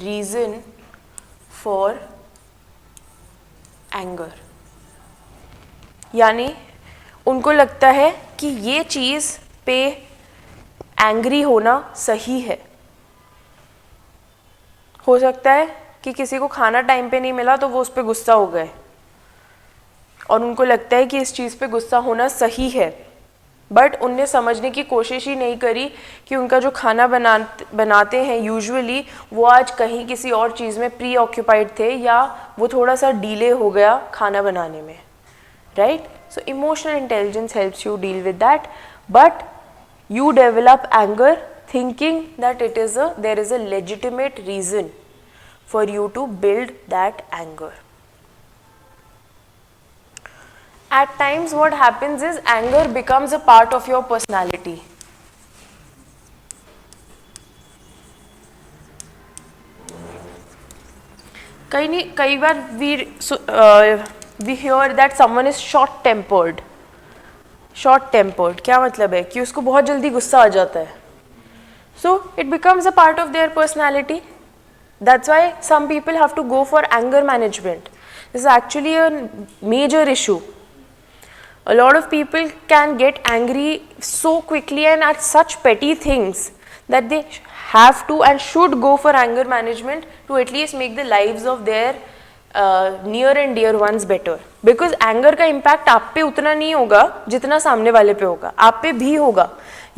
S1: reason for anger, यानी उनको लगता है कि ये चीज़ पे एंग्री होना सही है. हो सकता है कि किसी को खाना टाइम पे नहीं मिला तो वो उस पर गुस्सा हो गए और उनको लगता है कि इस चीज़ पे गुस्सा होना सही है, बट उनने समझने की कोशिश ही नहीं करी कि उनका जो खाना बनाते हैं यूजुअली वो आज कहीं किसी और चीज़ में प्री ऑक्यूपाइड थे या वो थोड़ा सा डिले हो गया खाना बनाने में, right? So emotional intelligence helps you deal with that, but you develop anger thinking that there is a legitimate reason for you to build that anger. At times what happens is anger becomes a part of your personality. कई बार we hear that someone is short tempered. Short tempered क्या मतलब है कि उसको बहुत जल्दी गुस्सा आ जाता है. So it becomes a part of their personality. That's why some people have to go for anger management. This is actually a major issue. A lot of people can get angry so quickly and at such petty things that they have to and should go for anger management to at least make the lives of their near and dear ones better. Because anger का impact आप पे उतना नहीं होगा जितना सामने वाले पे होगा, आप पे भी होगा.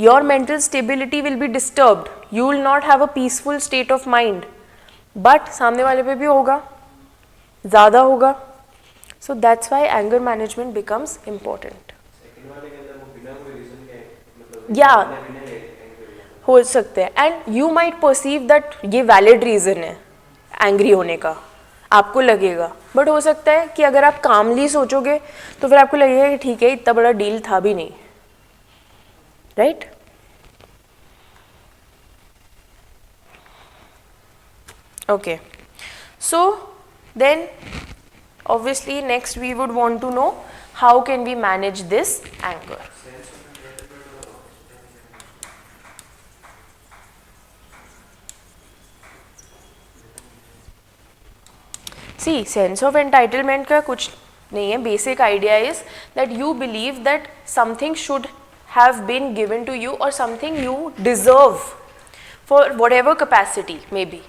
S1: Your mental stability will be disturbed. You will not have a peaceful state of mind. But सामने वाले पे भी होगा, ज़्यादा होगा. So that's why anger management becomes important. Yeah, हो सकते हैं. And you might perceive that ये valid reason है angry होने का, आपको लगेगा, बट हो सकता है कि अगर आप कामली सोचोगे तो फिर आपको लगेगा कि ठीक है इतना बड़ा डील था भी नहीं, right? Okay, so then obviously next we would want to know how can we manage this anger. See, sense of entitlement का कुछ नहीं है. Basic idea is that you believe that something should have been given to you or something you deserve for whatever capacity maybe.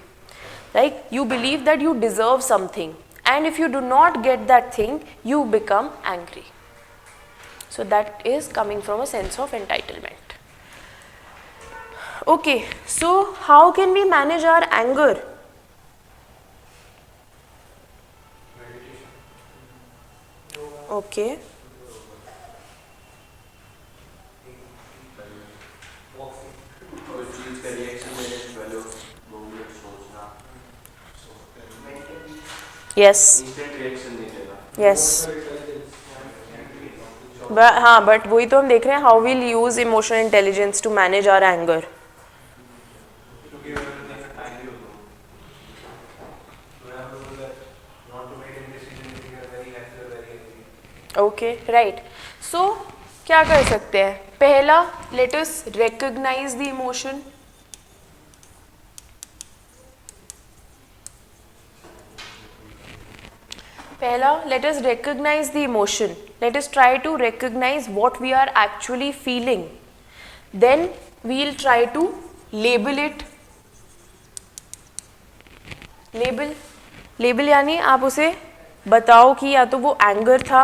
S1: Like you believe that you deserve something, and if you do not get that thing, you become angry. So that is coming from a sense of entitlement. Okay, so how can we manage our anger? Okay. Yes. Yes. हाँ, but वही तो हम देख रहे हैं. How we'll use emotional intelligence to manage our anger. Okay, right. So क्या कर सकते हैं? पहला, let us recognize the emotion. पहला, let us recognize the emotion. Let us try to recognize what we are actually feeling. Then we'll try to label it. Label label यानी आप उसे बताओ कि या तो वो एंगर था,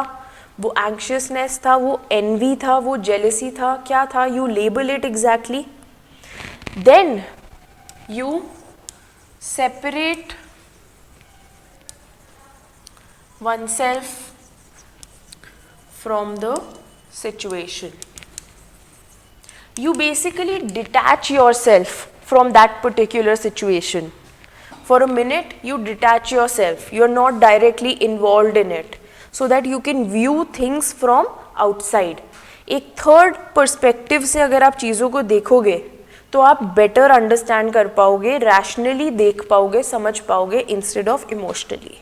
S1: वो एंक्शियसनेस था, वो एनवी था, वो जेलसी था, क्या था, you label it exactly. Then you separate oneself from the situation. You basically detach yourself from that particular situation. For a minute, you detach yourself. You're not directly involved in it, so that you can view things from outside. एक third perspective से अगर आप चीज़ों को देखोगे तो आप better understand कर पाओगे, रैशनली देख पाओगे, समझ पाओगे instead of emotionally.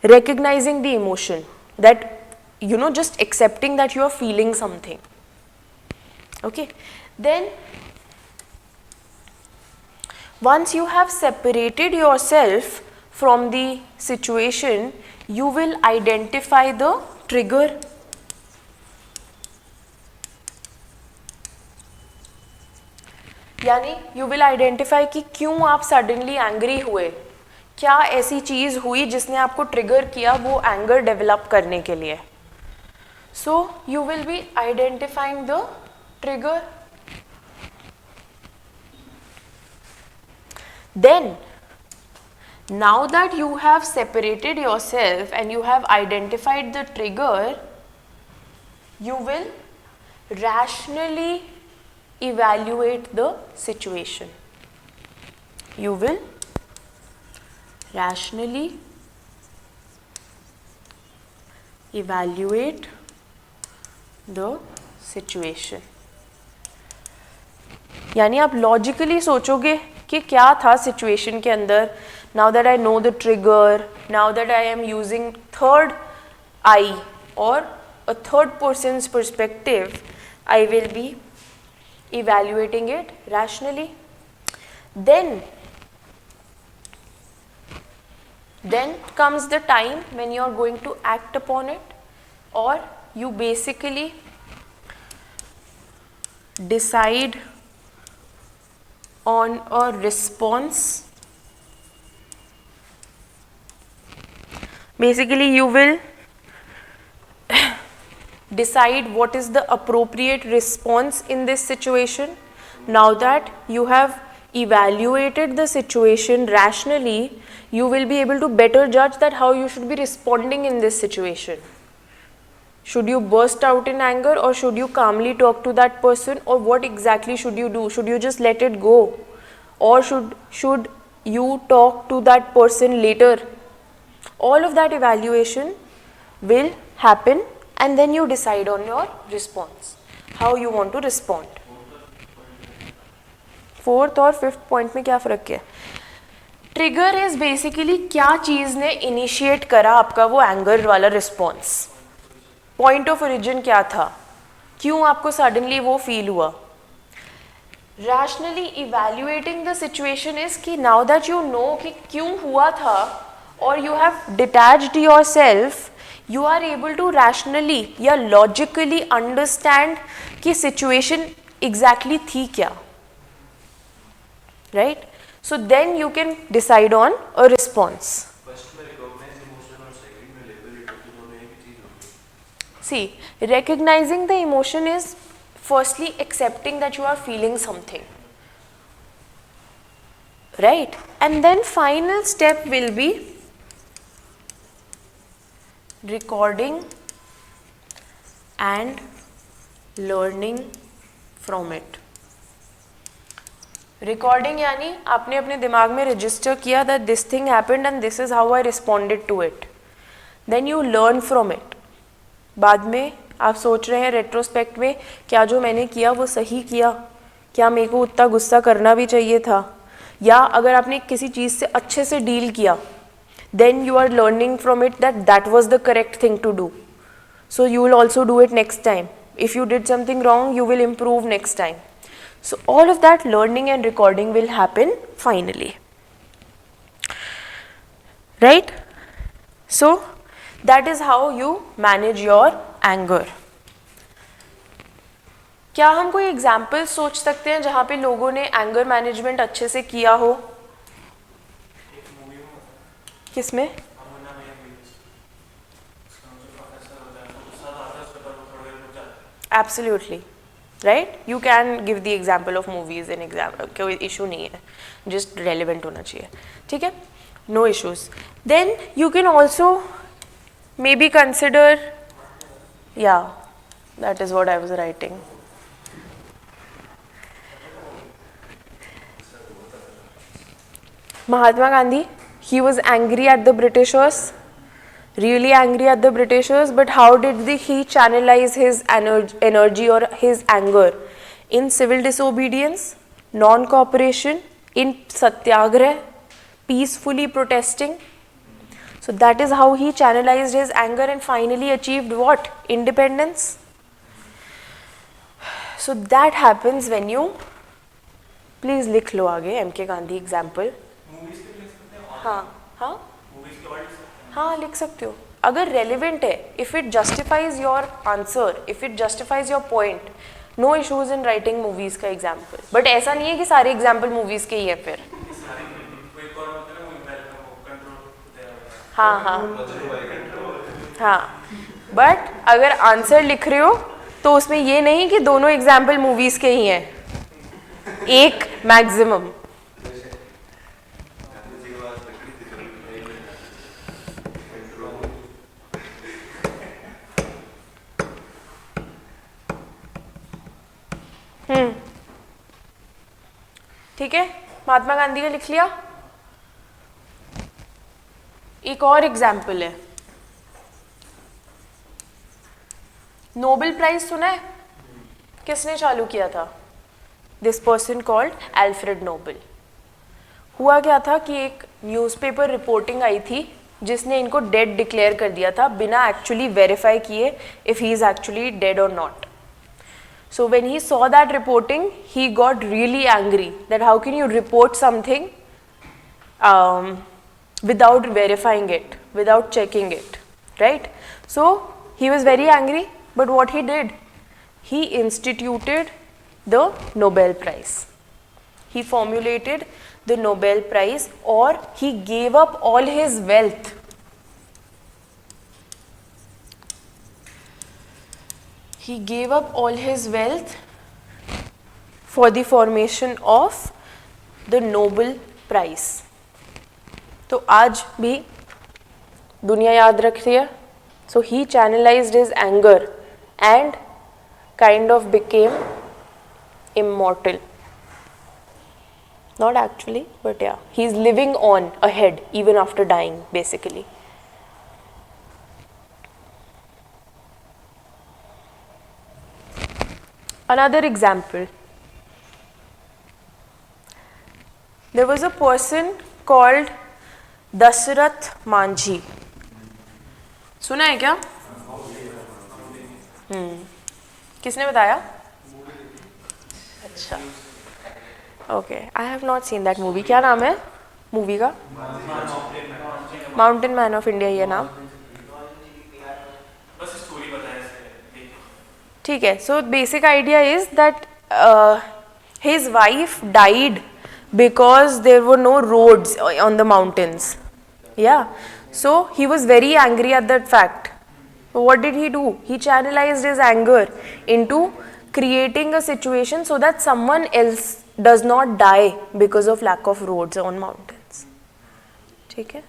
S1: Recognizing the emotion, that just accepting that you are feeling something. Okay, then once you have separated yourself from the situation, you will identify the trigger. यानी you will identify कि क्यों आप suddenly angry हुए, क्या ऐसी चीज़ हुई जिसने आपको ट्रिगर किया वो एंगर डेवलप करने के लिए. So you will be identifying the trigger. Then now that you have separated yourself and you have identified the trigger, you will rationally evaluate the situation. You will rationally evaluate the situation. यानी आप logically सोचोगे कि क्या था situation के अंदर. Now that I know the trigger, now that I am using third eye और a third person's perspective, I will be evaluating it rationally. Then comes the time when you are going to act upon it, or you basically decide on a response. Basically you will decide what is the appropriate response in this situation. Now that you have evaluated the situation rationally, you will be able to better judge that how you should be responding in this situation. Should you burst out in anger, or should you calmly talk to that person, or what exactly should you do? Should you just let it go, or should you talk to that person later? All of that evaluation will happen, and then you decide on your response, how you want to respond. Fourth और fifth point में क्या फ़र्क है? Trigger is basically क्या चीज़ ने initiate करा आपका वो एंगर वाला रिस्पॉन्स. पॉइंट ऑफ ओरिजिन क्या था, क्यों आपको सडनली वो फील हुआ. Rationally evaluating the situation is कि नाउ दैट यू नो कि क्यों हुआ था, और you have detached your self, you are able to rationally या logically understand कि situation exactly थी क्या, right? So then you can decide on a response. See, recognizing the emotion is firstly accepting that you are feeling something, right? And then final step will be recording and learning from it. Recording यानी आपने अपने दिमाग में register किया that this thing happened and this is how I responded to it. Then you learn from it. बाद में आप सोच रहे हैं retrospect में क्या जो मैंने किया वो सही किया, क्या मेरे को उतना गुस्सा करना भी चाहिए था, या अगर आपने किसी चीज़ से अच्छे से डील किया, then you are learning from it that that was the correct thing to do. So you will also do it next time. If you did something wrong, you will improve next time. So all of that learning and recording will happen finally. Right? So that is how you manage your anger. क्या हम कोई example सोच सकते हैं जहाँ पे लोगों ने एंगर मैनेजमेंट अच्छे से किया हो? किसमें? Absolutely, right? You can give the example of movies in exam. कोई issue नहीं है, just relevant होना चाहिए, ठीक है? No issues. Then you can also maybe consider, yeah, that is what I was writing. Mahatma Gandhi, he was angry at the Britishers, really angry at the Britishers, but how did he channelize his energy or his anger? In civil disobedience, non-cooperation, in satyagrah, peacefully protesting. So that is how he channelized his anger and finally achieved what? Independence. So that happens when you, please लिख लो आगे MK Gandhi example. हाँ लिख सकते हो अगर relevant है. If it justifies your answer, if it justifies your point, no issues in writing movies का example. But ऐसा नहीं है कि सारे एग्जाम्पल मूवीज के ही है फिर. हाँ बट अगर आंसर लिख रहे हो तो उसमें ये नहीं कि दोनों एग्जाम्पल मूवीज के ही हैं, एक मैक्सिमम. ठीक है, महात्मा गांधी का लिख लिया. एक और एग्जाम्पल है, नोबेल प्राइज सुना है? किसने चालू किया था? This person called Alfred Nobel. हुआ क्या था कि एक न्यूज़पेपर रिपोर्टिंग आई थी जिसने इनको डेड डिक्लेयर कर दिया था बिना एक्चुअली वेरीफाई किए if he is actually dead और not. So when he saw that reporting, he got really angry that how can you report something without verifying it, without checking it, right? So he was very angry, but what he did, he instituted the Nobel Prize. He formulated the Nobel Prize, or he gave up all his wealth. He gave up all his wealth for the formation of the Nobel Prize. तो आज भी दुनिया याद रखती है. So he channelized his anger and kind of became immortal. Not actually, but yeah, he's living on ahead even after dying, basically. Another example, there was a person called Dasarath Manjhi. सुना है क्या? किसने बताया? अच्छा, okay, I have not seen that movie. क्या नाम है movie का? माउंटेन मैन ऑफ इंडिया, ये नाम. ठीक है. So basic idea is that his wife died because there were no roads on the mountains. Yeah, so he was very angry at that fact. So what did he do? He channelized his anger into creating a situation so that someone else does not die because of lack of roads on mountains. ठीक है.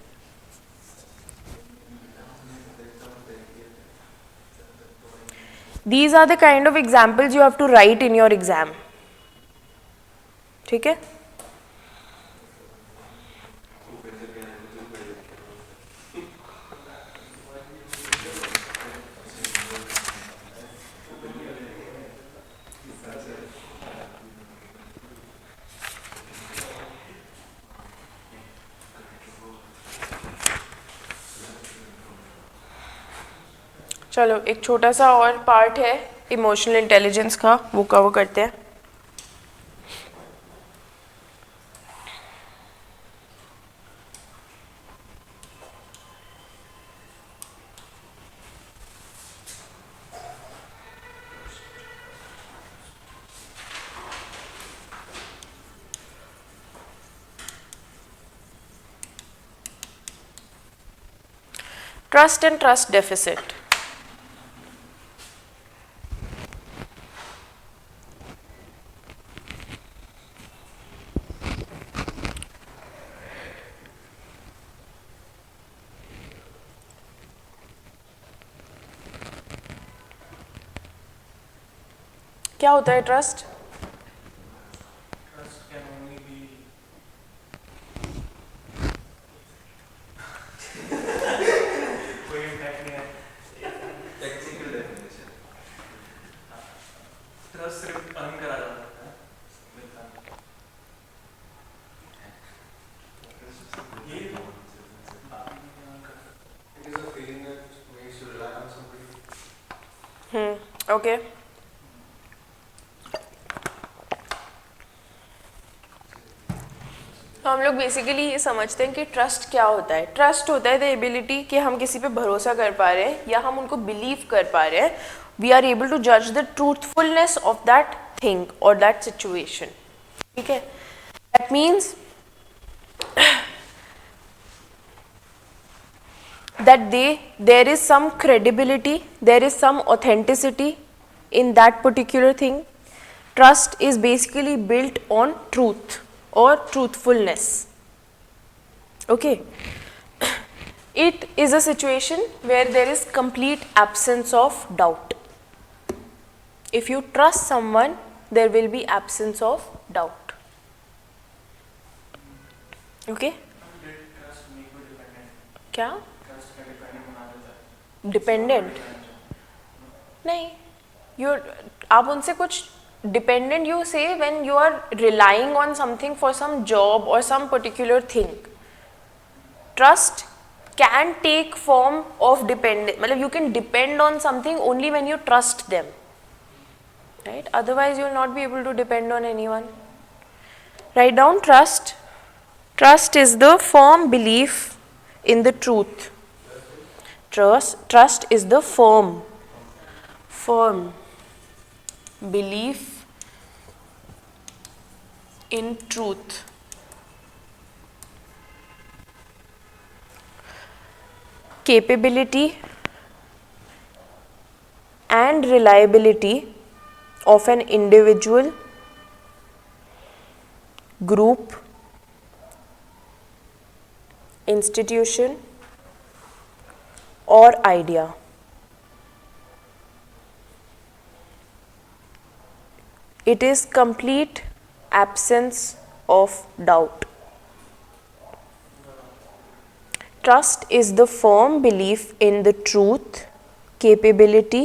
S1: These are the kind of examples you have to write in your exam. ठीक है. चलो एक छोटा सा और part है इमोशनल इंटेलिजेंस का, वो कवर करते हैं. Trust and trust deficit. क्या होता है trust?
S2: Trust can only be कोई impact नहीं है.
S3: टेक्निकल डेफिनेशन
S2: Trust सिर्फ अर्न करा जाता है. ये it is a feeling that makes you rely on somebody.
S1: Okay. तो हम लोग बेसिकली ये समझते हैं कि ट्रस्ट क्या होता है. ट्रस्ट होता है द एबिलिटी कि हम किसी पे भरोसा कर पा रहे हैं या हम उनको बिलीव कर पा रहे हैं. वी आर एबल टू जज the truthfulness of that thing और दैट सिचुएशन. ठीक है. That means that there is some credibility, there is some authenticity in that particular thing. Trust is basically built on truth or truthfulness. Okay. It is a situation where there is complete absence of doubt. If you trust someone, there will be absence of doubt. Okay.
S2: Did trust make you dependent?
S1: क्या?
S2: Trust का dependent बना देता है.
S1: Dependent नहीं. आप उनसे कुछ dependent you say when you are relying on something for some job और some particular thing. Trust can take form of dependent, मतलब you can depend on something only when you trust them, right? Otherwise you will not be able to depend on anyone. Right down trust. Trust is the firm belief in the truth. Trust is the firm belief in truth. Capability and reliability of an individual, group, institution or idea. It is complete absence of doubt. Trust is the firm belief in the truth, capability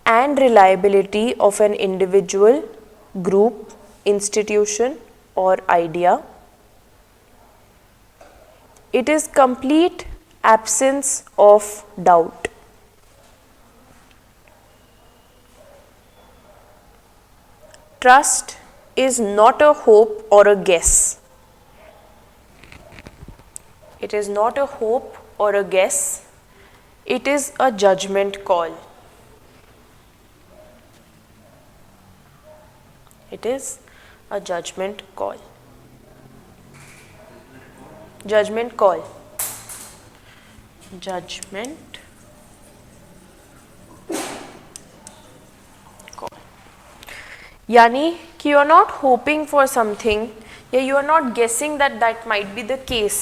S1: and reliability of an individual, group, institution or idea. It is complete absence of doubt. Trust is not a hope or a guess. It is not a hope or a guess. It is a judgment call. It is a judgment call. Judgment call. Judgment call. यानी कि you are not hoping for something या you are not guessing that might be the case,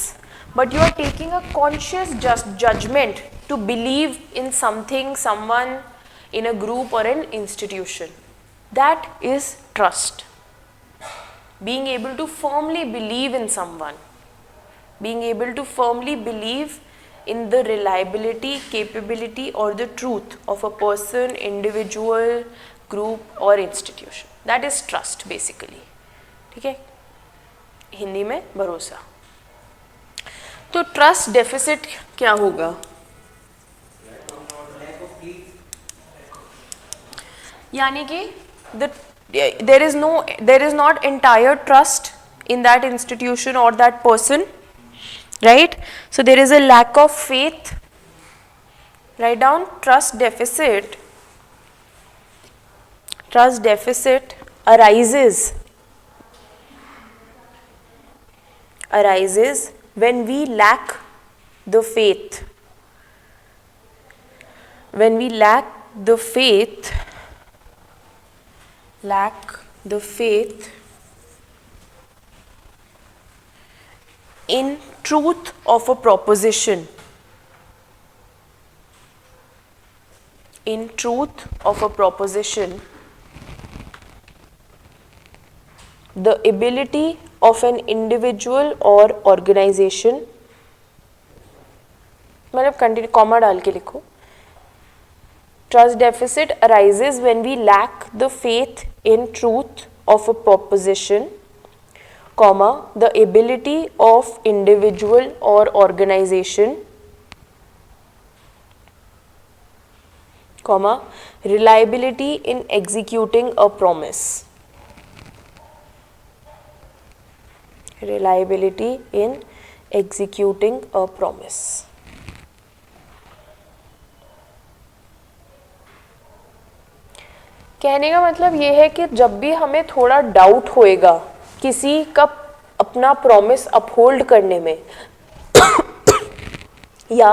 S1: but you are taking a conscious judgment to believe in something, someone, in a group or an institution. That is trust. Being able to firmly believe in someone. Being able to firmly believe in the reliability, capability or the truth of a person, individual, group or institution. That is trust basically. ठीक है. हिंदी में भरोसा. तो trust deficit क्या होगा? यानी कि there is not entire trust in that institution or that person, right? So there is a lack of faith. Write down trust deficit. Trust deficit arises when we lack the faith when we lack the faith in truth of a proposition, the ability of an individual or organization, मतलब continue comma डाल के लिखो, trust deficit arises when we lack the faith in truth of a proposition, comma, the ability of individual or organization, comma, reliability in executing a promise. Reliability in executing a promise. कहने का मतलब ये है कि जब भी हमें थोड़ा डाउट होएगा किसी का अपना प्रॉमिस अपहोल्ड करने में या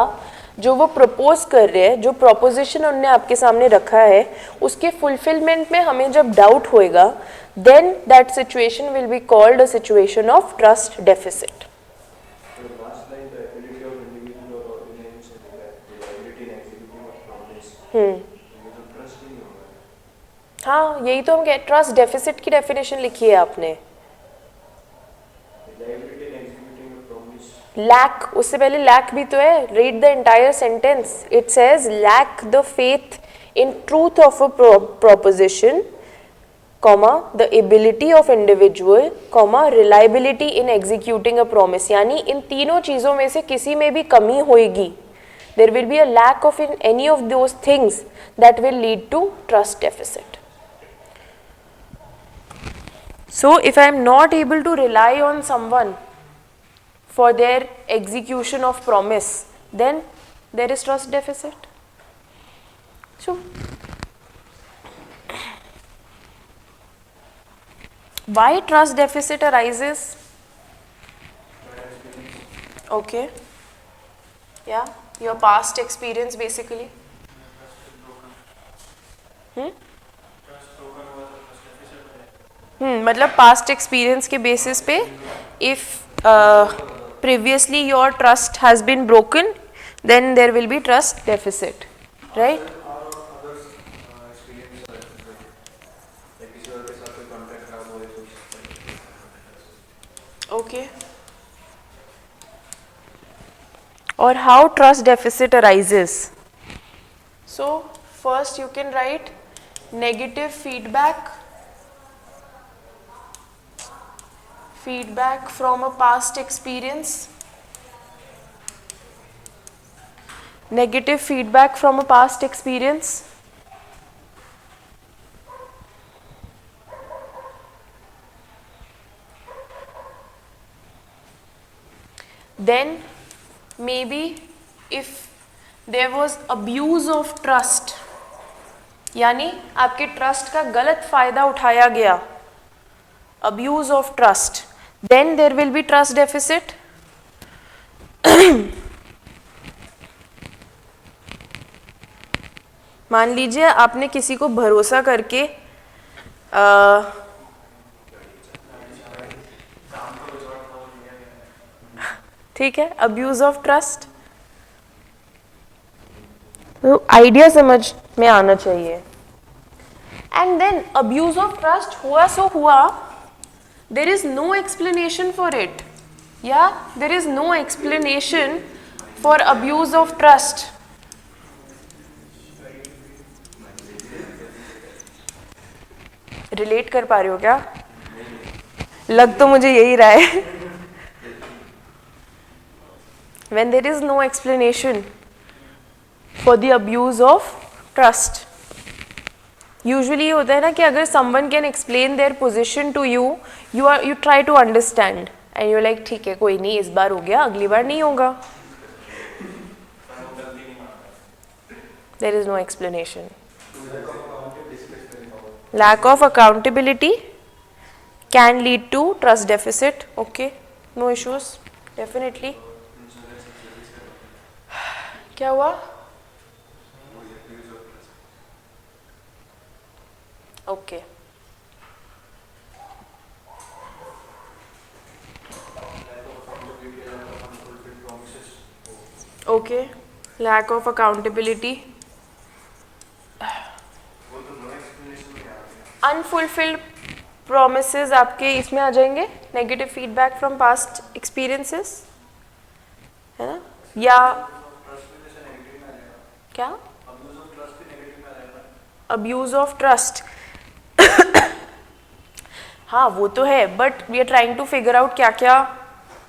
S1: जो वो प्रपोज कर रहे हैं, जो प्रोपोजिशन उन्होंने आपके सामने रखा है, उसके फुलफिलमेंट में हमें जब डाउट होएगा, then that situation will be called a situation of trust deficit. हाँ, यही तो हम कह, ट्रस्ट डेफिसिट की डेफिनेशन लिखी है आपने. लैक, उससे पहले लैक भी तो है. Read the entire sentence. It says lack the faith in truth of a proposition, comma, the ability of individual, comma, reliability in executing a promise. यानी इन तीनों चीजों में से किसी में भी कमी होएगी, there will be a lack of in any of those things that will lead to trust deficit. So if I am not able to rely on someone for their execution of promise, then there is trust deficit. So why trust deficit arises? Okay, yeah, your past experience basically. मतलब past experience के basis पे if previously your trust has been broken, then there will be trust deficit, right? Okay. Or how trust deficit arises? So first you can write negative feedback from a past experience. Negative feedback from a past experience. Then maybe if there was abuse of trust, यानी आपके trust का गलत फायदा उठाया गया, abuse of trust, then there will be trust deficit. मान लीजिए आपने किसी को भरोसा करके ठीक है, अब्यूज ऑफ ट्रस्ट. तो आइडिया समझ में आना चाहिए. And then abuse of trust हुआ सो हुआ, there is no explanation for it. Yeah, there is no explanation for abuse of trust. Relate कर पा रहे हो क्या? लग तो मुझे यही रहा है. When there is no explanation for the abuse of trust, usually होता है ना कि अगर someone can explain their position to you, you try to understand and you're like ठीक है कोई नहीं, इस बार हो गया, अगली बार नहीं होगा. There is no explanation. Lack of accountability can lead to trust deficit. Okay, no issues, definitely. क्या हुआ? Okay okay lack of accountability, unfulfilled promises आपके इसमें आ जाएंगे, negative feedback from past experiences, है ना, या क्या अब्यूज ऑफ ट्रस्ट. हाँ वो तो है, but we are trying to figure out क्या क्या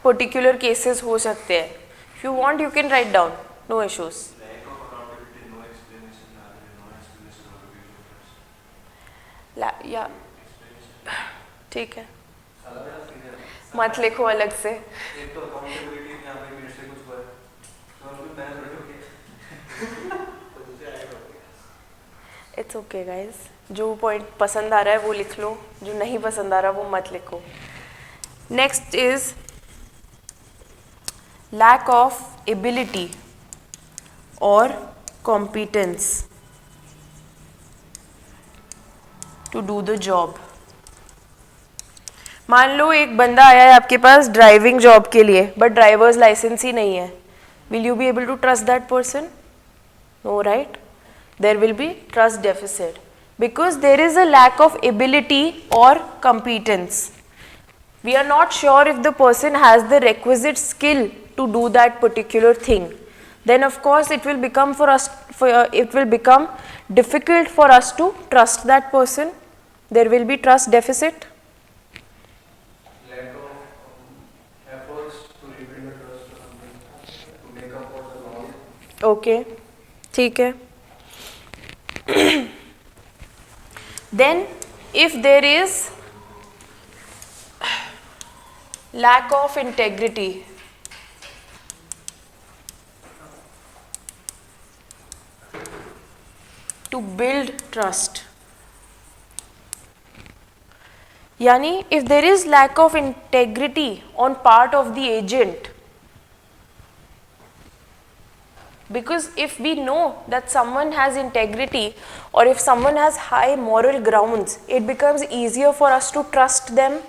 S1: पर्टिकुलर केसेस हो सकते हैं. If you want you can write down, no issues. या ठीक है, मत लिखो अलग से.
S2: एक तो अकाउंटेबिलिटी यहाँ पे मिनट से कुछ हुआ है तो हम कुछ मैनेज कर
S1: इट्स ओके गाइज, जो पॉइंट पसंद आ रहा है वो लिख लो, जो नहीं पसंद आ रहा वो मत लिखो. Next is lack of ability और competence to do the job. मान लो एक बंदा आया है आपके पास ड्राइविंग जॉब के लिए, बट ड्राइवर्स लाइसेंस ही नहीं है. Will you be able to trust that person? No, right? There will be trust deficit because there is a lack of ability or competence. We are not sure if the person has the requisite skill to do that particular thing. Then of course it will become it will become difficult for us to trust that person. There will be trust deficit.
S2: lack of efforts to rebuild the trust or something to make up for the loss.
S1: Okay, ठीक है. Then if there is lack of integrity, to build trust, yani if there is lack of integrity on part of the agent, because if we know that someone has integrity or if someone has high moral grounds, it becomes easier for us to trust them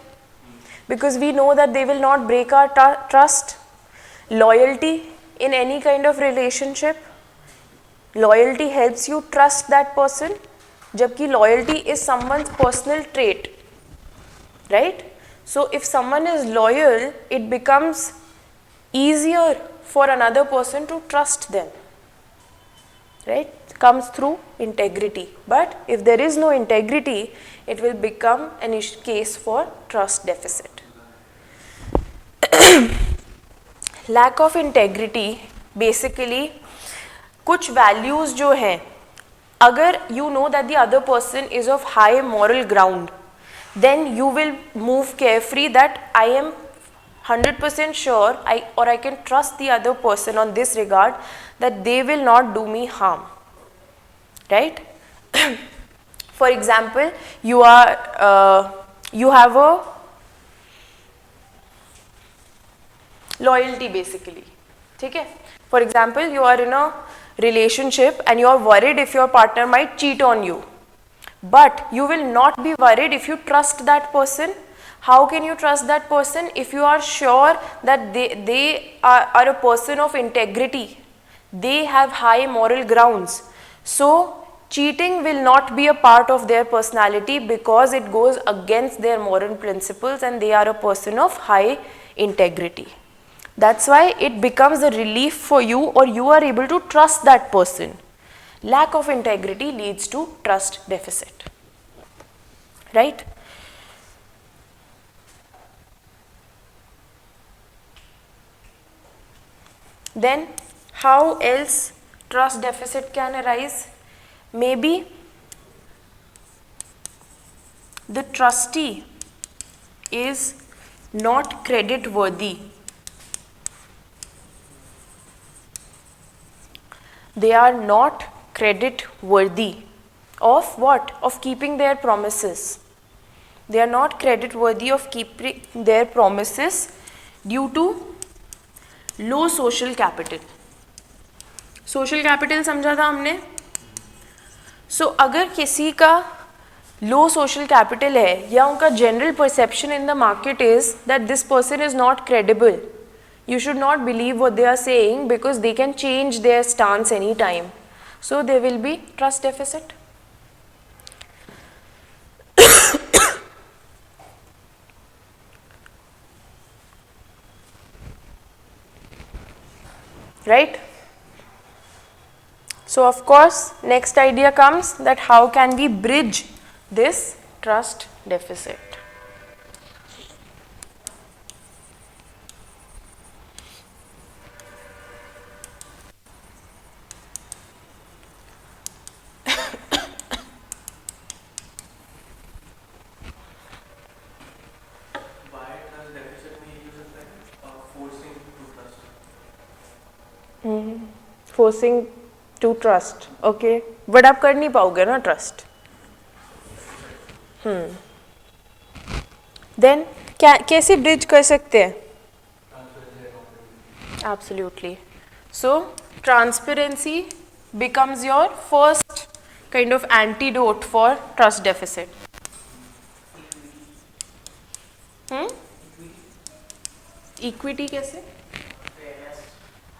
S1: because we know that they will not break our trust. Loyalty in any kind of relationship, loyalty helps you trust that person, jabki loyalty is someone's personal trait, right? So if someone is loyal, it becomes easier for another person to trust them, right? Comes through integrity. But if there is no integrity, it will become an case for trust deficit. Lack of integrity basically कुछ values जो हैं, अगर you know that the other person is of high moral ground, then you will move carefree that I am 100% sure I can trust the other person on this regard that they will not do me harm, right? For example, you have a loyalty basically, ठीक है? For example, you are in a relationship and you are worried if your partner might cheat on you, but you will not be worried if you trust that person. How can you trust that person? If you are sure that they are a person of integrity, they have high moral grounds. So cheating will not be a part of their personality because it goes against their moral principles and they are a person of high integrity. That's why it becomes a relief for you, or you are able to trust that person. Lack of integrity leads to trust deficit, right? Then how else trust deficit can arise? Maybe the trustee is not credit worthy. They are not credit worthy of what? Of keeping their promises. They are not credit worthy of keeping their promises due to low social capital. Social capital समझा था हमने. सो अगर किसी का लो social capital है, या उनका general perception in the market is that this person is not credible, you should not believe what they are saying because they can change their stance anytime. So there will be trust deficit. Right? So of course, next idea comes that how can we bridge this trust deficit? Forcing to trust, okay, but आप कर नहीं पाओगे ना trust. Then क्या कैसे bridge कर सकते हैं? Absolutely. So transparency becomes your first kind of antidote for trust deficit. Equity कैसे?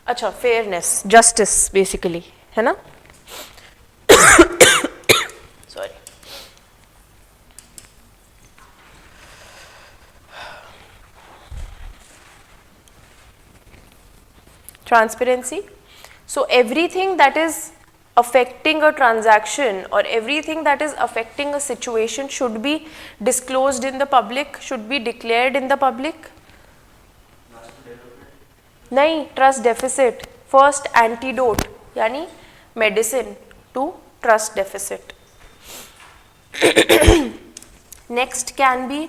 S1: अच्छा, फेयरनेस, जस्टिस बेसिकली, है ना? Sorry. Transparency. So everything that is affecting a transaction or everything that is affecting a situation should be disclosed in the public, should be declared in the public. नहीं, trust deficit first antidote यानी medicine to trust deficit. Next can be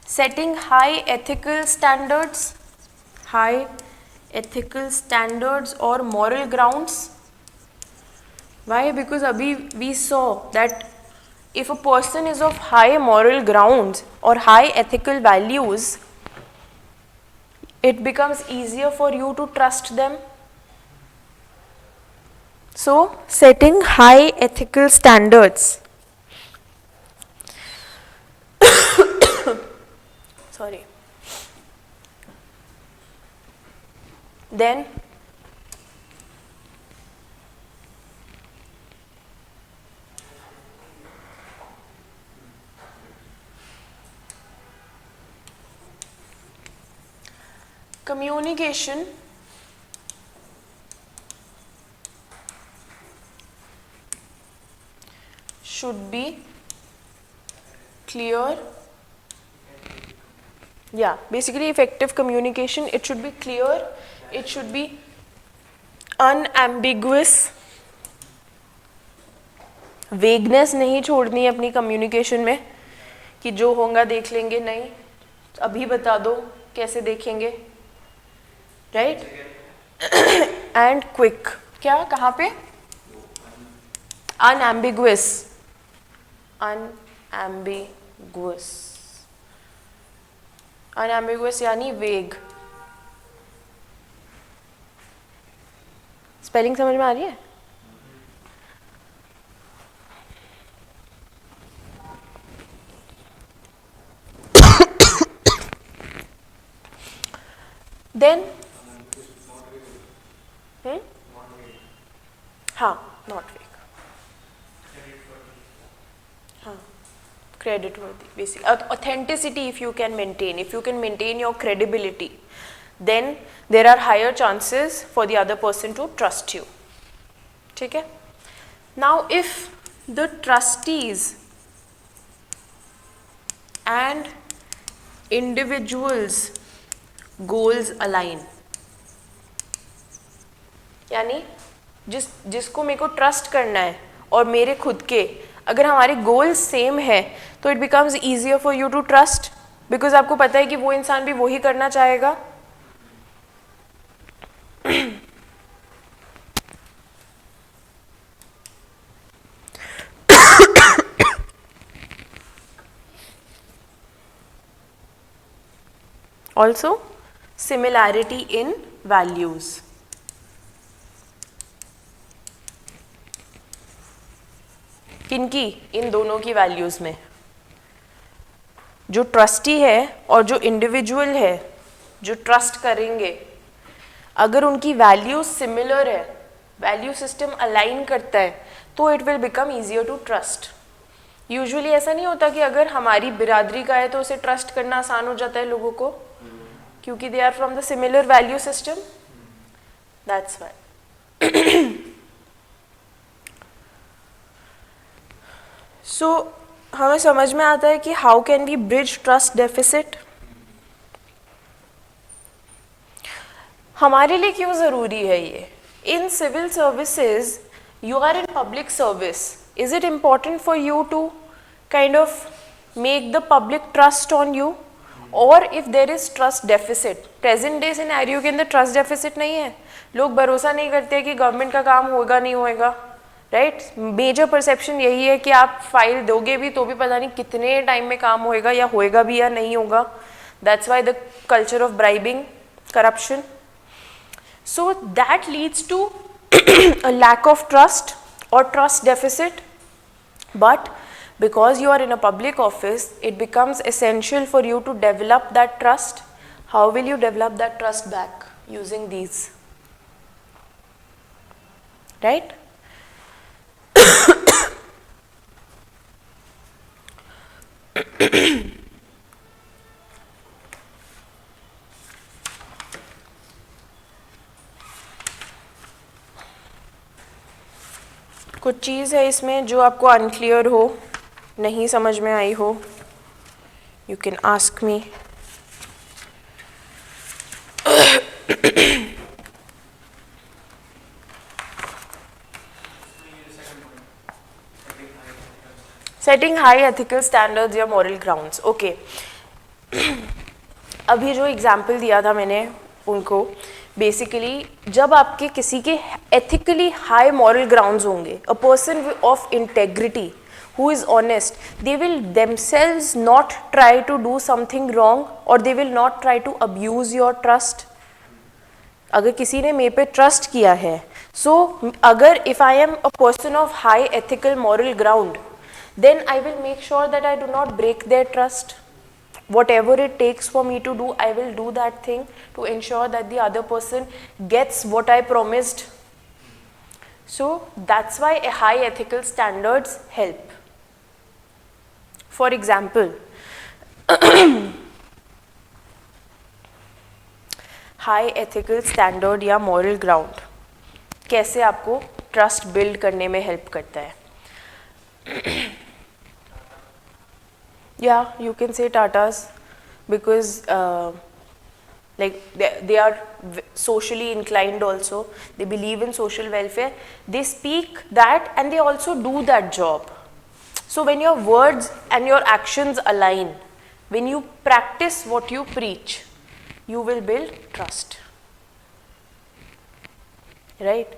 S1: setting high ethical standards, high ethical standards or moral grounds. Why? Because abhi we saw that if a person is of high moral grounds or high ethical values, it becomes easier for you to trust them. So setting high ethical standards. Sorry. Then communication should be clear. Yeah, basically effective communication, it should be clear, it should be unambiguous. Vagueness नहीं छोड़नी है अपनी communication में कि जो होगा देख लेंगे, नहीं, अभी बता दो कैसे देखेंगे, राइट? And quick. क्या, कहाँ पे? अनएम्बिगुअस. अनएम्बिगुअस, अनएम्बिगुअस यानी वेग. स्पेलिंग समझ में आ रही है? देन हाँ, नॉट वेग. हाँ, credit worthy, basic authenticity. If you can maintain your credibility, then there are higher chances for the other person to trust you. ठीक है? Now if the trustees and individuals goals align, यानी जिसको मेरे को trust करना है और मेरे खुद के, अगर हमारे गोल्स सेम है तो it becomes easier for you to trust, because आपको पता है कि वो इंसान भी वही करना चाहेगा. Also, similarity in values. किनकी? इन दोनों की वैल्यूज में. जो ट्रस्टी है और जो इंडिविजुअल है जो ट्रस्ट करेंगे, अगर उनकी वैल्यूज सिमिलर है, वैल्यू सिस्टम अलाइन करता है, तो it will become easier to trust. Usually ऐसा नहीं होता कि अगर हमारी बिरादरी का है तो उसे ट्रस्ट करना आसान हो जाता है लोगों को, क्योंकि they are from the similar value system. That's why. So हमें समझ में आता है कि how can we bridge trust deficit. हमारे लिए क्यों ज़रूरी है ये? In civil services you are in public service. Is it important for you to kind of make the public trust on you? Or if there is trust deficit, present day scenario के अंदर trust deficit नहीं है, लोग भरोसा नहीं करते कि government का काम होगा नहीं होएगा, राइट? मेजर परसेप्शन यही है कि आप फाइल दोगे भी तो भी पता नहीं कितने टाइम में काम होएगा, या होएगा भी या नहीं होगा. That's why the culture of bribing, corruption. So that leads to a lack of trust or trust deficit. But because you are in a public office, it becomes essential for you to develop that trust. How will you develop that trust back? Using these, right? कुछ चीज़ है इसमें जो आपको unclear हो, नहीं समझ में आई हो, you can ask me. Setting high ethical standards या मॉरल ग्राउंड्स. ओके, अभी जो एग्जाम्पल दिया था मैंने उनको, बेसिकली जब आपके किसी के एथिकली हाई मॉरल ग्राउंड्स होंगे, a person of integrity who is honest, they will themselves not try to do something wrong or they will not try to abuse your trust. अगर किसी ने मेरे पे ट्रस्ट किया है, so अगर if I am a person of high ethical moral ground, then I will make sure that I do not break their trust. Whatever it takes for me to do, I will do that thing to ensure that the other person gets what I promised. So that's why a high ethical standards help. For example, high ethical standard या moral ground कैसे आपको trust build करने में help करता है? Yeah, you can say Tatas because like they are socially inclined also. They believe in social welfare. They speak that and they also do that job. So when your words and your actions align, when you practice what you preach, you will build trust. Right?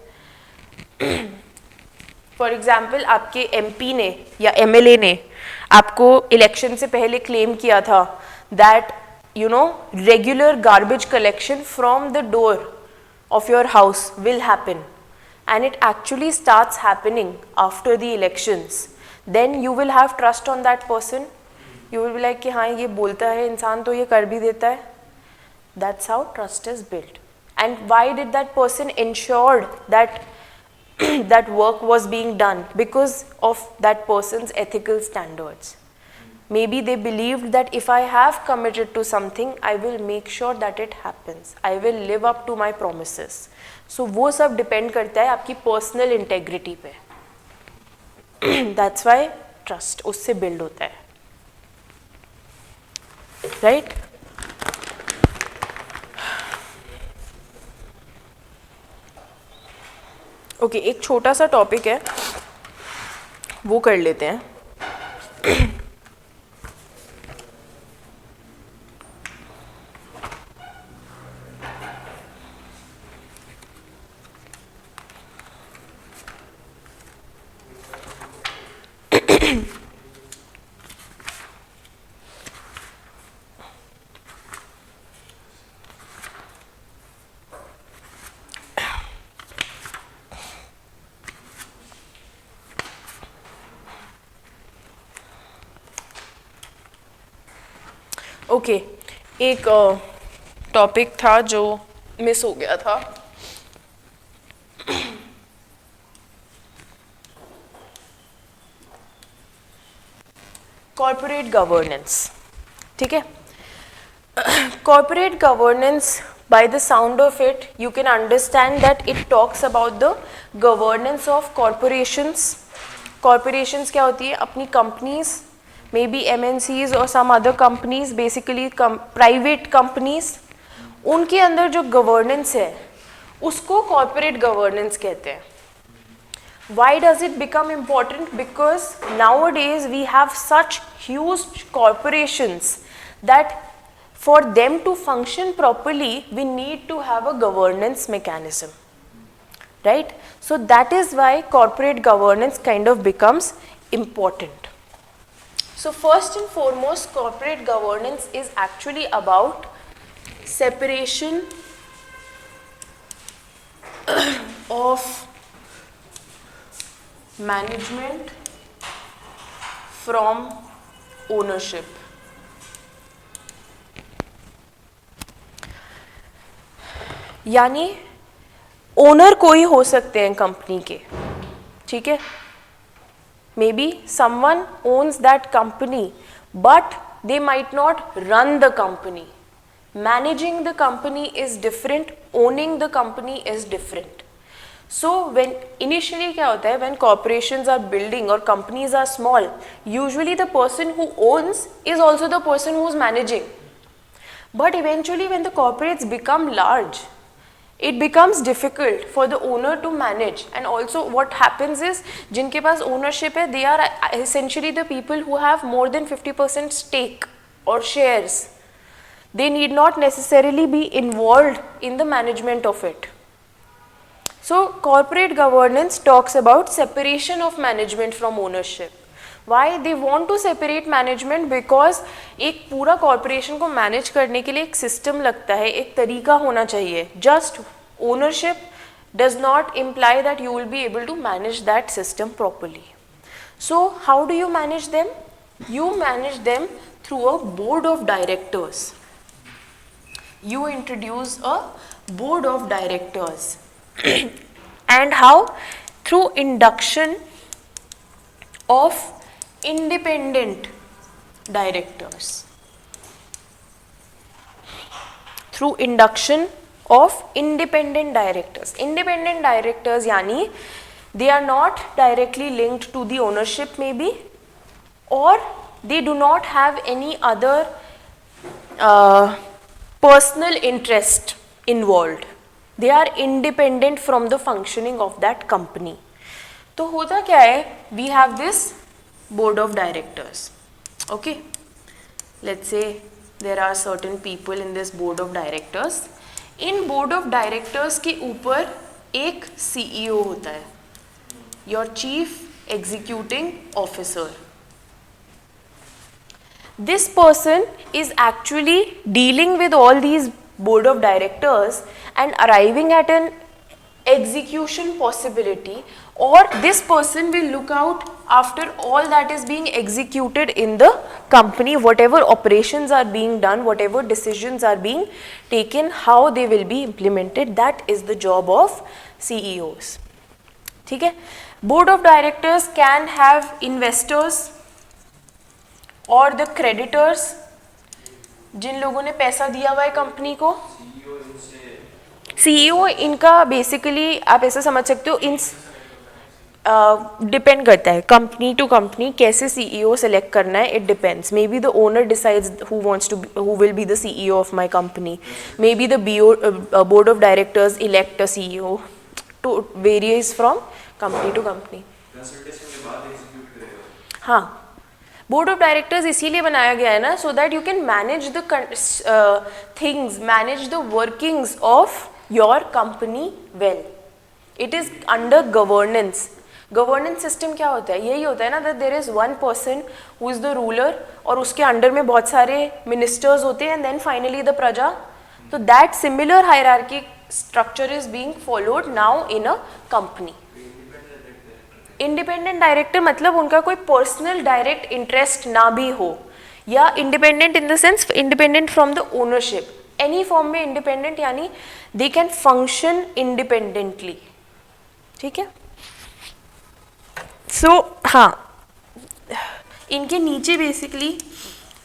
S1: For example, आपके MP ने या MLA ने आपको election से पहले claim किया था that you know regular garbage collection from the door of your house will happen, and it actually starts happening after the elections. Then you will have trust on that person. You will be like कि हाँ ये बोलता है इंसान तो ये कर भी देता है. That's how trust is built. And why did that person ensured that that work was being done? Because of that person's ethical standards. Maybe they believed that if I have committed to something, I will make sure that it happens. I will live up to my promises. So वो सब depend करता है आपकी personal integrity पे. That's why trust उससे build होता है. Right? Okay, एक छोटा सा टॉपिक है वो कर लेते हैं. ओके, एक टॉपिक था जो मिस हो गया था. Corporate governance. ठीक है, corporate governance, by the sound of it you can understand that it talks about the governance of corporations. Corporations क्या होती है? अपनी companies, maybe MNCs or some other companies, basically private companies, उनके अंदर जो governance है उसको corporate governance कहते हैं. Why does it become important? Because nowadays we have such huge corporations that for them to function properly, we need to have a governance mechanism, right? So that is why corporate governance kind of becomes important. So first and foremost, corporate governance is actually about separation of management from ownership. यानी owner कोई हो सकते हैं company के, ठीक है, maybe someone owns that company but they might not run the company. Managing the company is different, owning the company is different. So when initially क्या होता है, व्हेन कॉर्पोरेशंस आर बिल्डिंग और companies are small, usually the person who owns is also the person who is managing. But eventually when the corporates become large, it becomes difficult for the owner to manage. And also what happens is, जिनके पास ownership है, they are essentially the people who have more than 50% stake or shares. They need not necessarily be involved in the management of it. So corporate governance talks about separation of management from ownership. Why they want to separate management? Because एक पूरा corporation को manage करने के लिए एक system लगता है, एक तरीका होना चाहिए. Just ownership does not imply that you will be able to manage that system properly. So how do you manage them? You manage them through a board of directors. You introduce a board of directors. And how? Through induction of independent directors. Through induction of independent directors. Independent directors yani they are not directly linked to the ownership maybe, or they do not have any other personal interest involved. They are independent from the functioning of that company. तो होता क्या है, we have this board of directors. Okay, let's say there are certain people in this board of directors. In board of directors के ऊपर एक CEO होता है, your chief executing officer. This person is actually dealing with all these board of directors and arriving at an execution possibility, or this person will look out after all that is being executed in the company, whatever operations are being done, whatever decisions are being taken, how they will be implemented. That is the job of CEOs. ठीक है. Board of directors can have investors or the creditors, जिन लोगों ने पैसा दिया हुआ है company को. CEO इनका बेसिकली आप ऐसा समझ सकते हो, इन डिपेंड करता है कंपनी टू कंपनी कैसे सीईओ सेलेक्ट करना है. It depends. Maybe the owner decides who will be the CEO of my company. Maybe the board of directors elect a CEO. To various from company to company. हाँ, board of directors इसीलिए बनाया गया है ना, so that you can manage the things, manage the workings of your company well. It is under governance. Governance system क्या होता है? यही होता है ना, that there is one person who is the ruler और उसके अंडर में बहुत सारे मिनिस्टर्स होते हैं, एंड देन फाइनली द प्रजा. तो that similar hierarchy structure is being followed now in a company. Independent director मतलब उनका कोई पर्सनल डायरेक्ट इंटरेस्ट ना भी हो. या independent in the sense independent from the ownership, any form में इंडिपेंडेंट यानी दे कैन फंक्शन इंडिपेंडेंटली, ठीक है. सो हाँ, इनके नीचे basically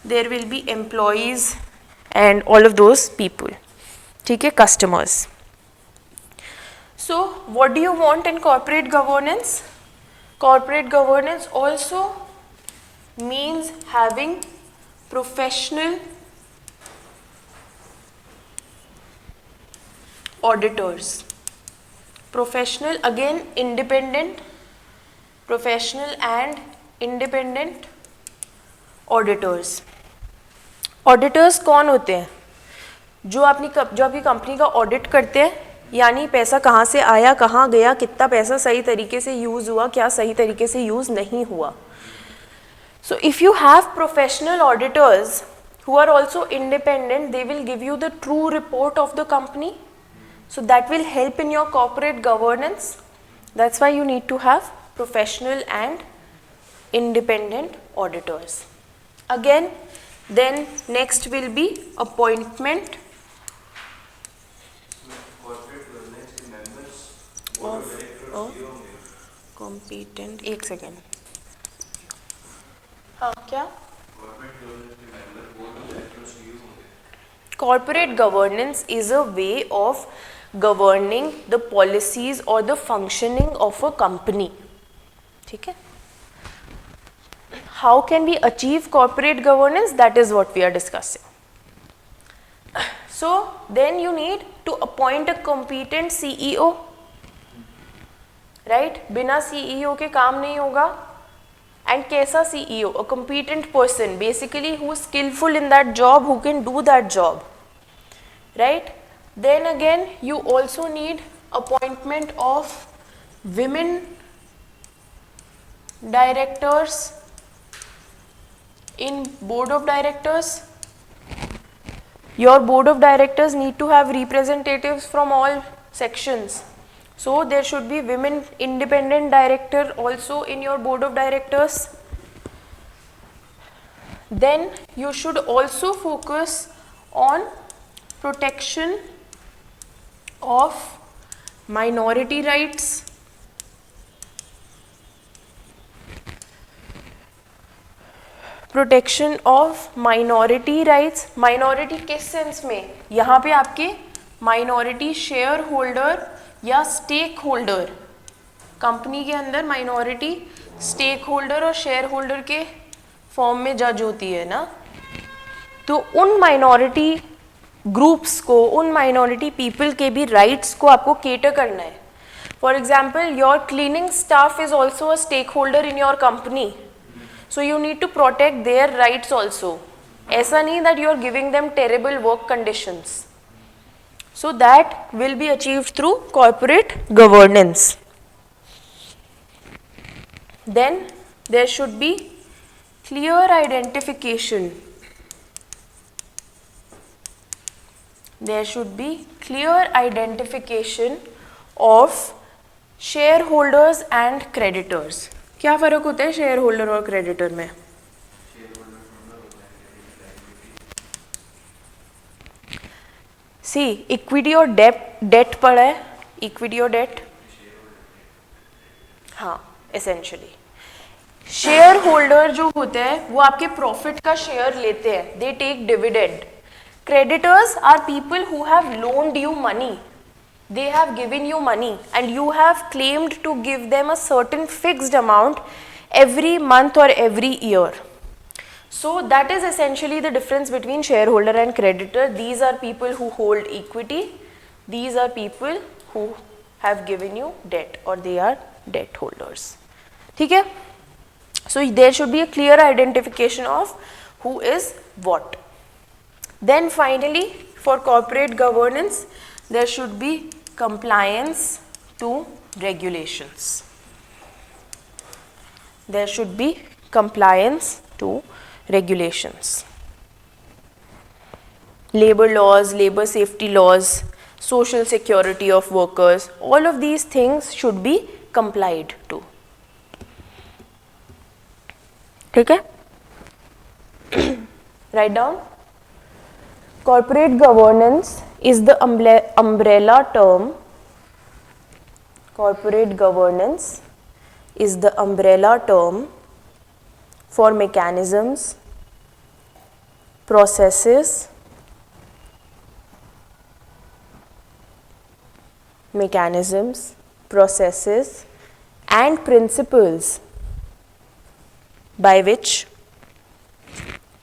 S1: there will be employees and all of those people, ठीक है, customers. So what do you want in corporate governance? Corporate governance also means having professional auditors. Professional, again independent, professional and independent auditors. Auditors कौन होते हैं? जो आपकी company का audit करते हैं, यानी पैसा कहाँ से आया, कहाँ गया, कितना पैसा सही तरीके से यूज़ हुआ, क्या सही तरीके से यूज़ नहीं हुआ. So if you have professional auditors who are also independent, they will give you the true report of the company. So that will help in your corporate governance. That's why you need to have professional and independent auditors. Again, then next will be appointment of competent. एक second. हाँ क्या? Corporate governance is a way of governing the policies or the functioning of a company. ठीक है? How can we achieve corporate governance? That is what we are discussing. So then you need to appoint a competent CEO. Right? बिना CEO के काम नहीं होगा. And कैसा CEO? A competent person, basically who is skillful in that job, who can do that job. Right? Then again, you also need appointment of women directors in board of directors. Your board of directors need to have representatives from all sections. So there should be women independent director also in your board of directors. Then you should also focus on protection of minority rights. Protection of minority rights. Minority किस sense में? यहाँ पे आपके minority share holder या stake holder, company के अंदर minority stake holder और share holder के फॉर्म में जज होती है ना, तो उन माइनॉरिटी ग्रुप्स को, उन माइनॉरिटी पीपल के भी राइट्स को आपको केटर करना है. For example, your cleaning staff is also a stakeholder in your company. So you need to protect their rights also. ऐसा नहीं that you are giving them terrible work conditions. So that will be achieved through corporate governance. Then there should be clear identification. There should be clear identification of shareholders and creditors. क्या फ़र्क होता है share holder और creditor में? सी equity और date पड़ा है. Equity और डेट, हाँ, एसेंशियली शेयर होल्डर जो होते हैं वो आपके प्रॉफिट का शेयर लेते हैं. They take dividend. Creditors are people who have loaned you money. They have given you money and you have claimed to give them a certain fixed amount every month or every year. So that is essentially the difference between shareholder and creditor. These are people who hold equity. These are people who have given you debt or they are debt holders. ठीक है? So there should be a clear identification of who is what. Then finally, for corporate governance, there should be compliance to regulations. There should be compliance to regulations. Labor laws, labor safety laws, social security of workers, all of these things should be complied to. ठीक है? Write down. Corporate governance is the umbrella term. Corporate governance is the umbrella term for mechanisms, processes, and principles by which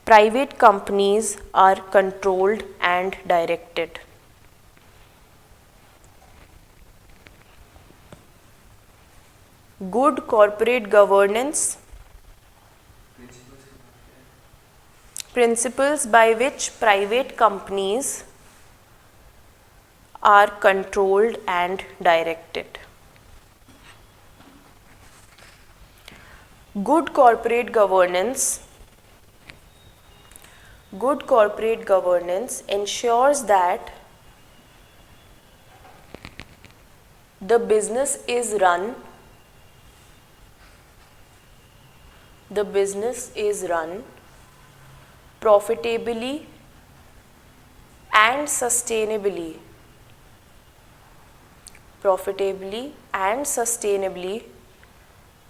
S1: private companies are controlled and directed. Good corporate governance, principles by which private companies are controlled and directed. Good corporate governance ensures that the business is run profitably and sustainably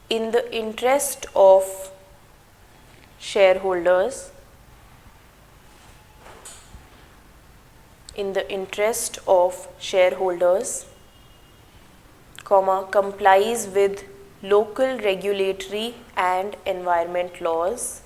S1: in the interest of shareholders, complies with local regulatory and environment laws,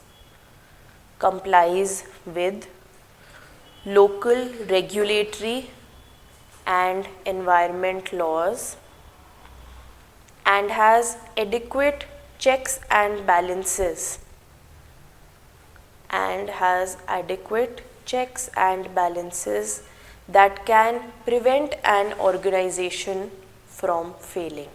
S1: and has adequate checks and balances that can prevent an organization from failing.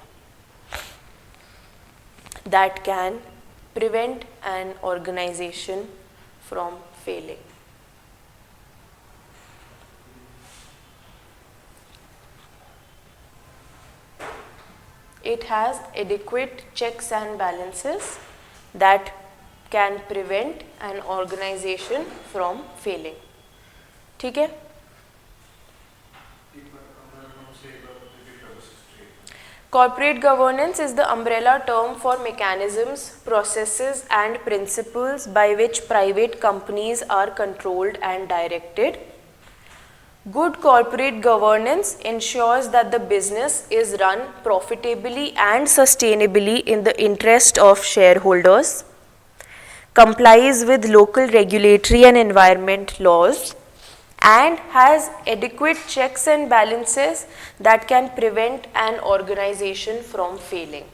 S1: It has adequate checks and balances that can prevent an organization from failing. ठीक है? Corporate governance is the umbrella term for mechanisms, processes, and principles by which private companies are controlled and directed. Good corporate governance ensures that the business is run profitably and sustainably in the interest of shareholders, complies with local regulatory and environment laws, and has adequate checks and balances that can prevent an organization from failing.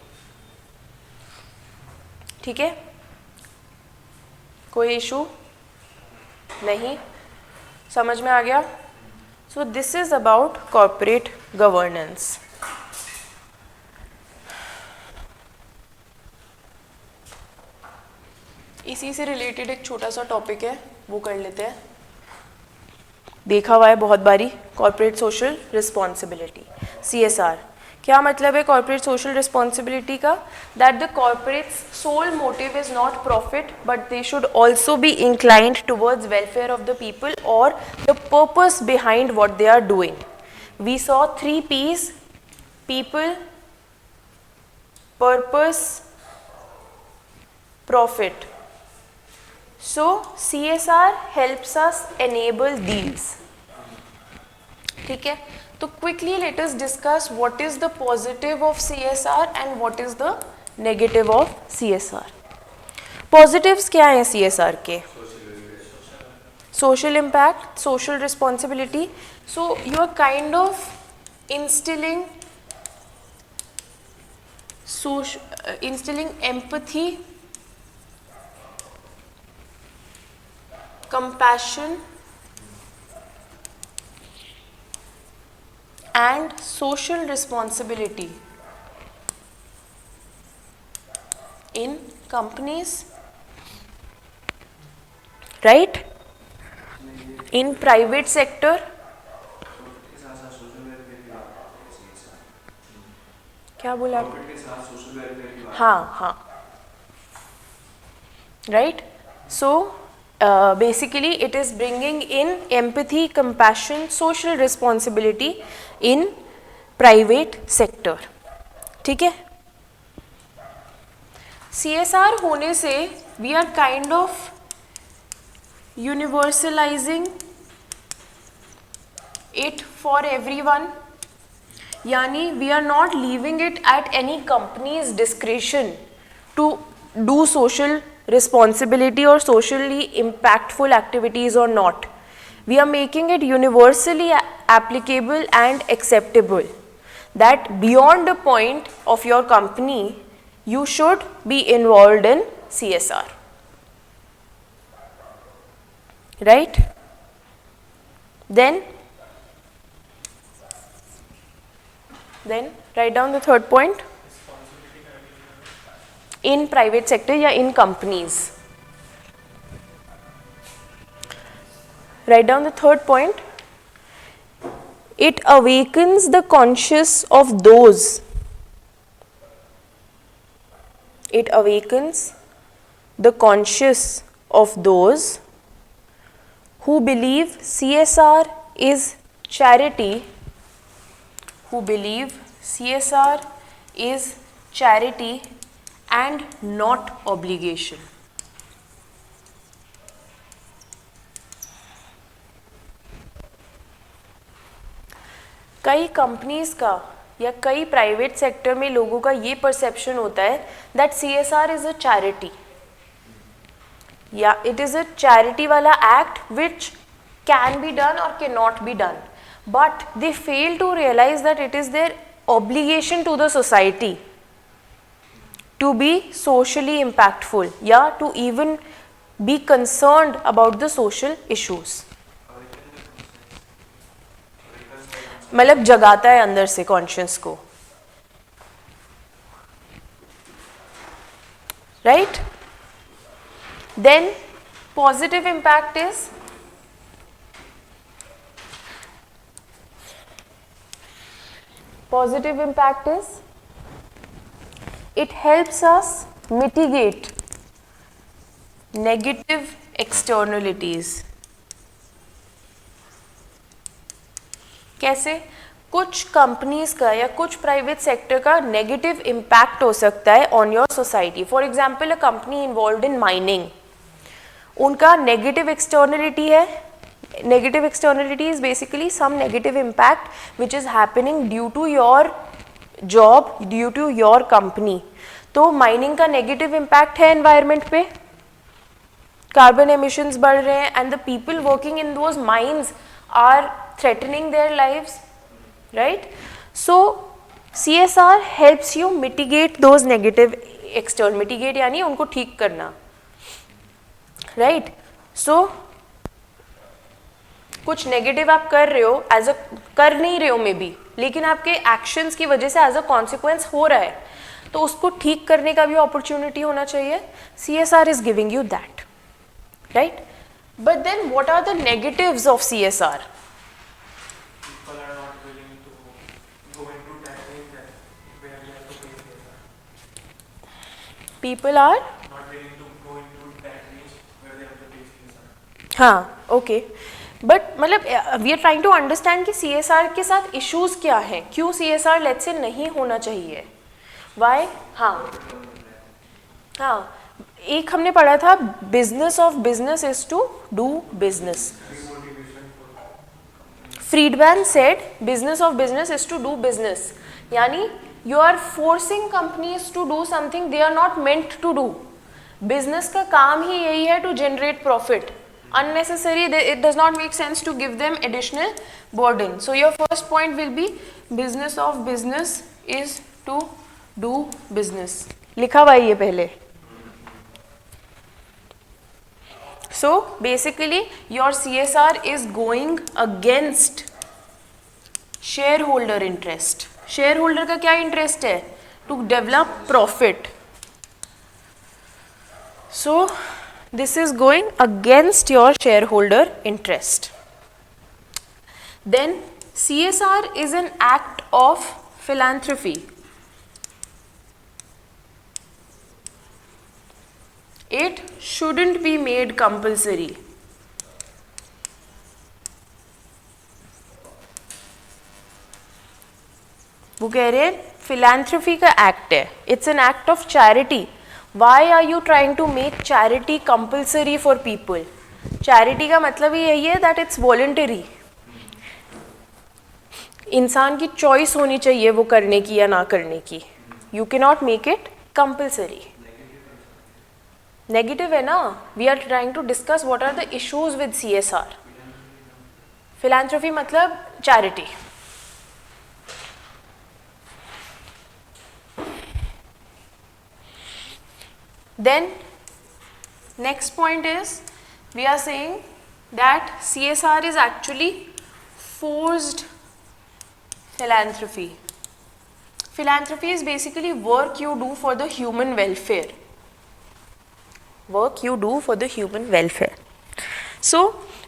S1: ठीक है? कोई issue नहीं? समझ में आ गया? So this is about corporate governance. इसी से related एक छोटा सा टॉपिक है, वो कर लेते हैं. देखा हुआ है बहुत बारी, कॉर्पोरेट सोशल रिस्पॉन्सिबिलिटी, CSR. क्या मतलब है कॉर्पोरेट सोशल रिस्पॉन्सिबिलिटी का? That the corporates sole motive is not profit but they should also be inclined towards welfare of the people और the purpose behind what they are doing. We saw 3 P's: people, purpose, profit. So CSR helps us enable these. ठीक है? तो quickly let us discuss what is the positive of CSR and what is the negative of CSR. Positives क्या हैं CSR के? Social impact, social responsibility. So you are kind of instilling empathy, compassion and social responsibility in companies, right? In private sector. क्या बोला? हाँ, right? So basically it is bringing in empathy, compassion, social responsibility in private sector. ठीक है. CSR होने से we are kind of universalizing it for everyone, यानी we are not leaving it at any company's discretion to do social responsibility or socially impactful activities or not. We are making it universally applicable and acceptable that beyond the point of your company you should be involved in CSR. Right? Then write down the third point. In private sector या in companies. Write down the third point. It awakens the conscious of those. It awakens the conscious of those who believe CSR is charity. Who believe CSR is charity and not obligation. कई companies का या कई private sector में लोगों का ये perception होता है that CSR is a charity, या इट इज अ चैरिटी वाला act which can be done और can not be done, but they fail to realise that it is their obligation to the society to be socially impactful, yeah, to even be concerned about the social issues. मतलब जगाता है अंदर से conscious को, right? Then positive impact is it helps us mitigate negative externalities. कैसे? कुछ companies का या कुछ प्राइवेट सेक्टर का नेगेटिव इम्पैक्ट हो सकता है on your society. For example, a company involved in mining, उनका नेगेटिव एक्सटर्नलिटी है. Negative externality is basically some negative impact which is happening due to your job, due to your company. तो mining का negative impact है environment पे, carbon emissions बढ़ रहे हैं and the people working in those mines are threatening their lives, right? So CSR helps you mitigate those negative external, mitigate यानी उनको ठीक करना, राइट? सो कुछ नेगेटिव आप कर रहे हो, एज अ कर नहीं रहे हो मे बी, लेकिन आपके एक्शंस की वजह से एज अ कॉन्सिक्वेंस हो रहा है, तो उसको ठीक करने का भी अपॉर्चुनिटी होना चाहिए. CSR is giving you that, right? But then what are the negatives of CSR?
S4: People are not willing to go into that way that where they have to pay CSR.
S1: People are
S4: Not willing to go into that niche where they have to pay CSR.
S1: हाँ, ओके. But मतलब we are trying to understand कि CSR के साथ issues क्या हैं, क्यों CSR let's say नहीं होना चाहिए, वाई? हाँ, एक हमने पढ़ा था, business of business is to do business. Friedman said business of business is to do business, यानी you are forcing companies to do something they are not meant to do. Business का काम ही यही है to generate profit. Unnecessary, it does not make sense to give them additional burden. So your first point will be business of business is to do business. लिखा हुआ है ये पहले. So basically your CSR is going against shareholder interest. Shareholder का क्या interest है? To develop profit. So this is going against your shareholder interest. Then CSR is an act of philanthropy. It shouldn't be made compulsory. वो कह रहे हैं philanthropy का act है, it's an act of charity. Why are you trying to make charity compulsory for people? Charity का मतलब ही यही है दैट इट्स वॉलंटरी. इंसान की चॉइस होनी चाहिए वो करने की या ना करने की. You can not make it compulsory. Negative है ना. We are trying to discuss what are the issues with CSR. Philanthropy मतलब charity. Then next point is we are saying that CSR is actually forced philanthropy. Philanthropy is basically work you do for the human welfare. Work you do for the human welfare. So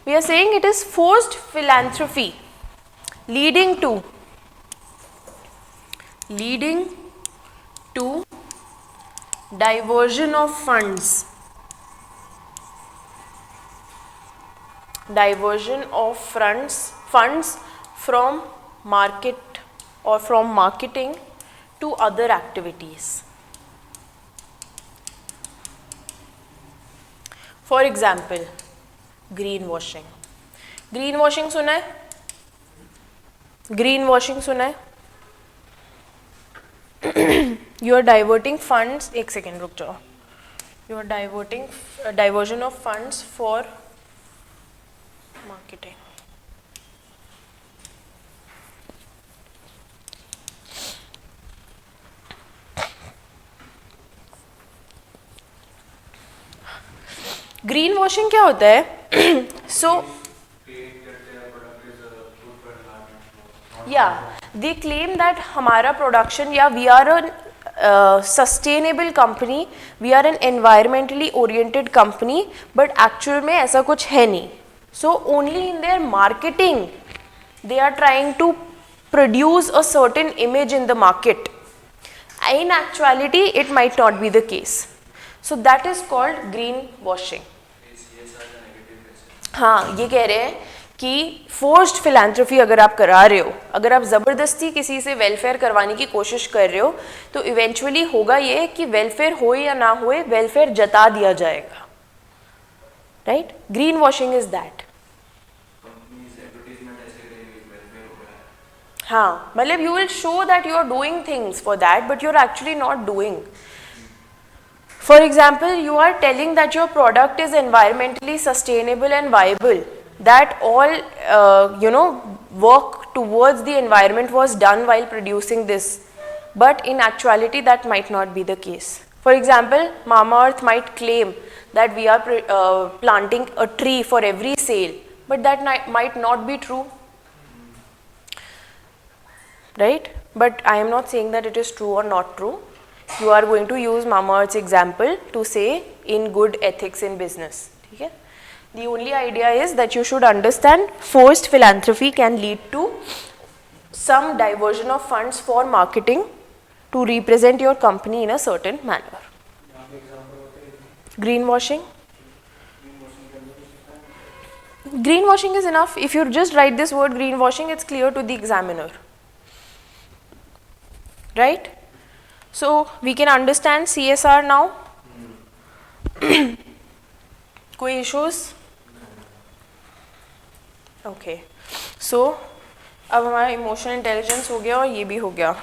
S1: we are saying it is forced philanthropy leading to diversion of funds. Diversion of funds from market or from marketing to other activities. For example, greenwashing. Greenwashing सुना है? Greenwashing सुना है? You are diverting funds. एक second रुक जाओ. You are diverting diversion of funds for marketing. Green washing क्या होता है? सो या दे क्लेम दैट हमारा प्रोडक्शन या we are a sustainable company, we are an environmentally oriented company, but actual में ऐसा कुछ है नहीं. So only in their marketing they are trying to produce a certain image in the market. In actuality it might not be the case. So that is called green washing. हाँ, ये कह रहे हैं कि फोर्स्ड फिलैंथ्रोपी अगर आप करा रहे हो, अगर आप ज़बरदस्ती किसी से वेलफेयर करवाने की कोशिश कर रहे हो, तो इवेंचुअली होगा ये कि वेलफेयर हो या ना होए, वेलफेयर जता दिया जाएगा. Right? Green washing is that. हाँ, मतलब you will show that you are doing things for that, but you are actually not doing. For example, you are telling that your product is environmentally sustainable and viable, that all work towards the environment was done while producing this, but in actuality that might not be the case. For example, Mamaearth might claim that we are planting a tree for every sale, but that might not be true. Right? But I am not saying that it is true or not true. You are going to use Mamaearth's example to say in good ethics in business. Okay? The only idea is that you should understand forced philanthropy can lead to some diversion of funds for marketing to represent your company in a certain manner. Greenwashing. Greenwashing is enough. If you just write this word greenwashing, it's clear to the examiner. Right? So we can understand CSR now. कोई issues? Okay. So अब हमारा emotional intelligence हो गया और ये भी हो गया.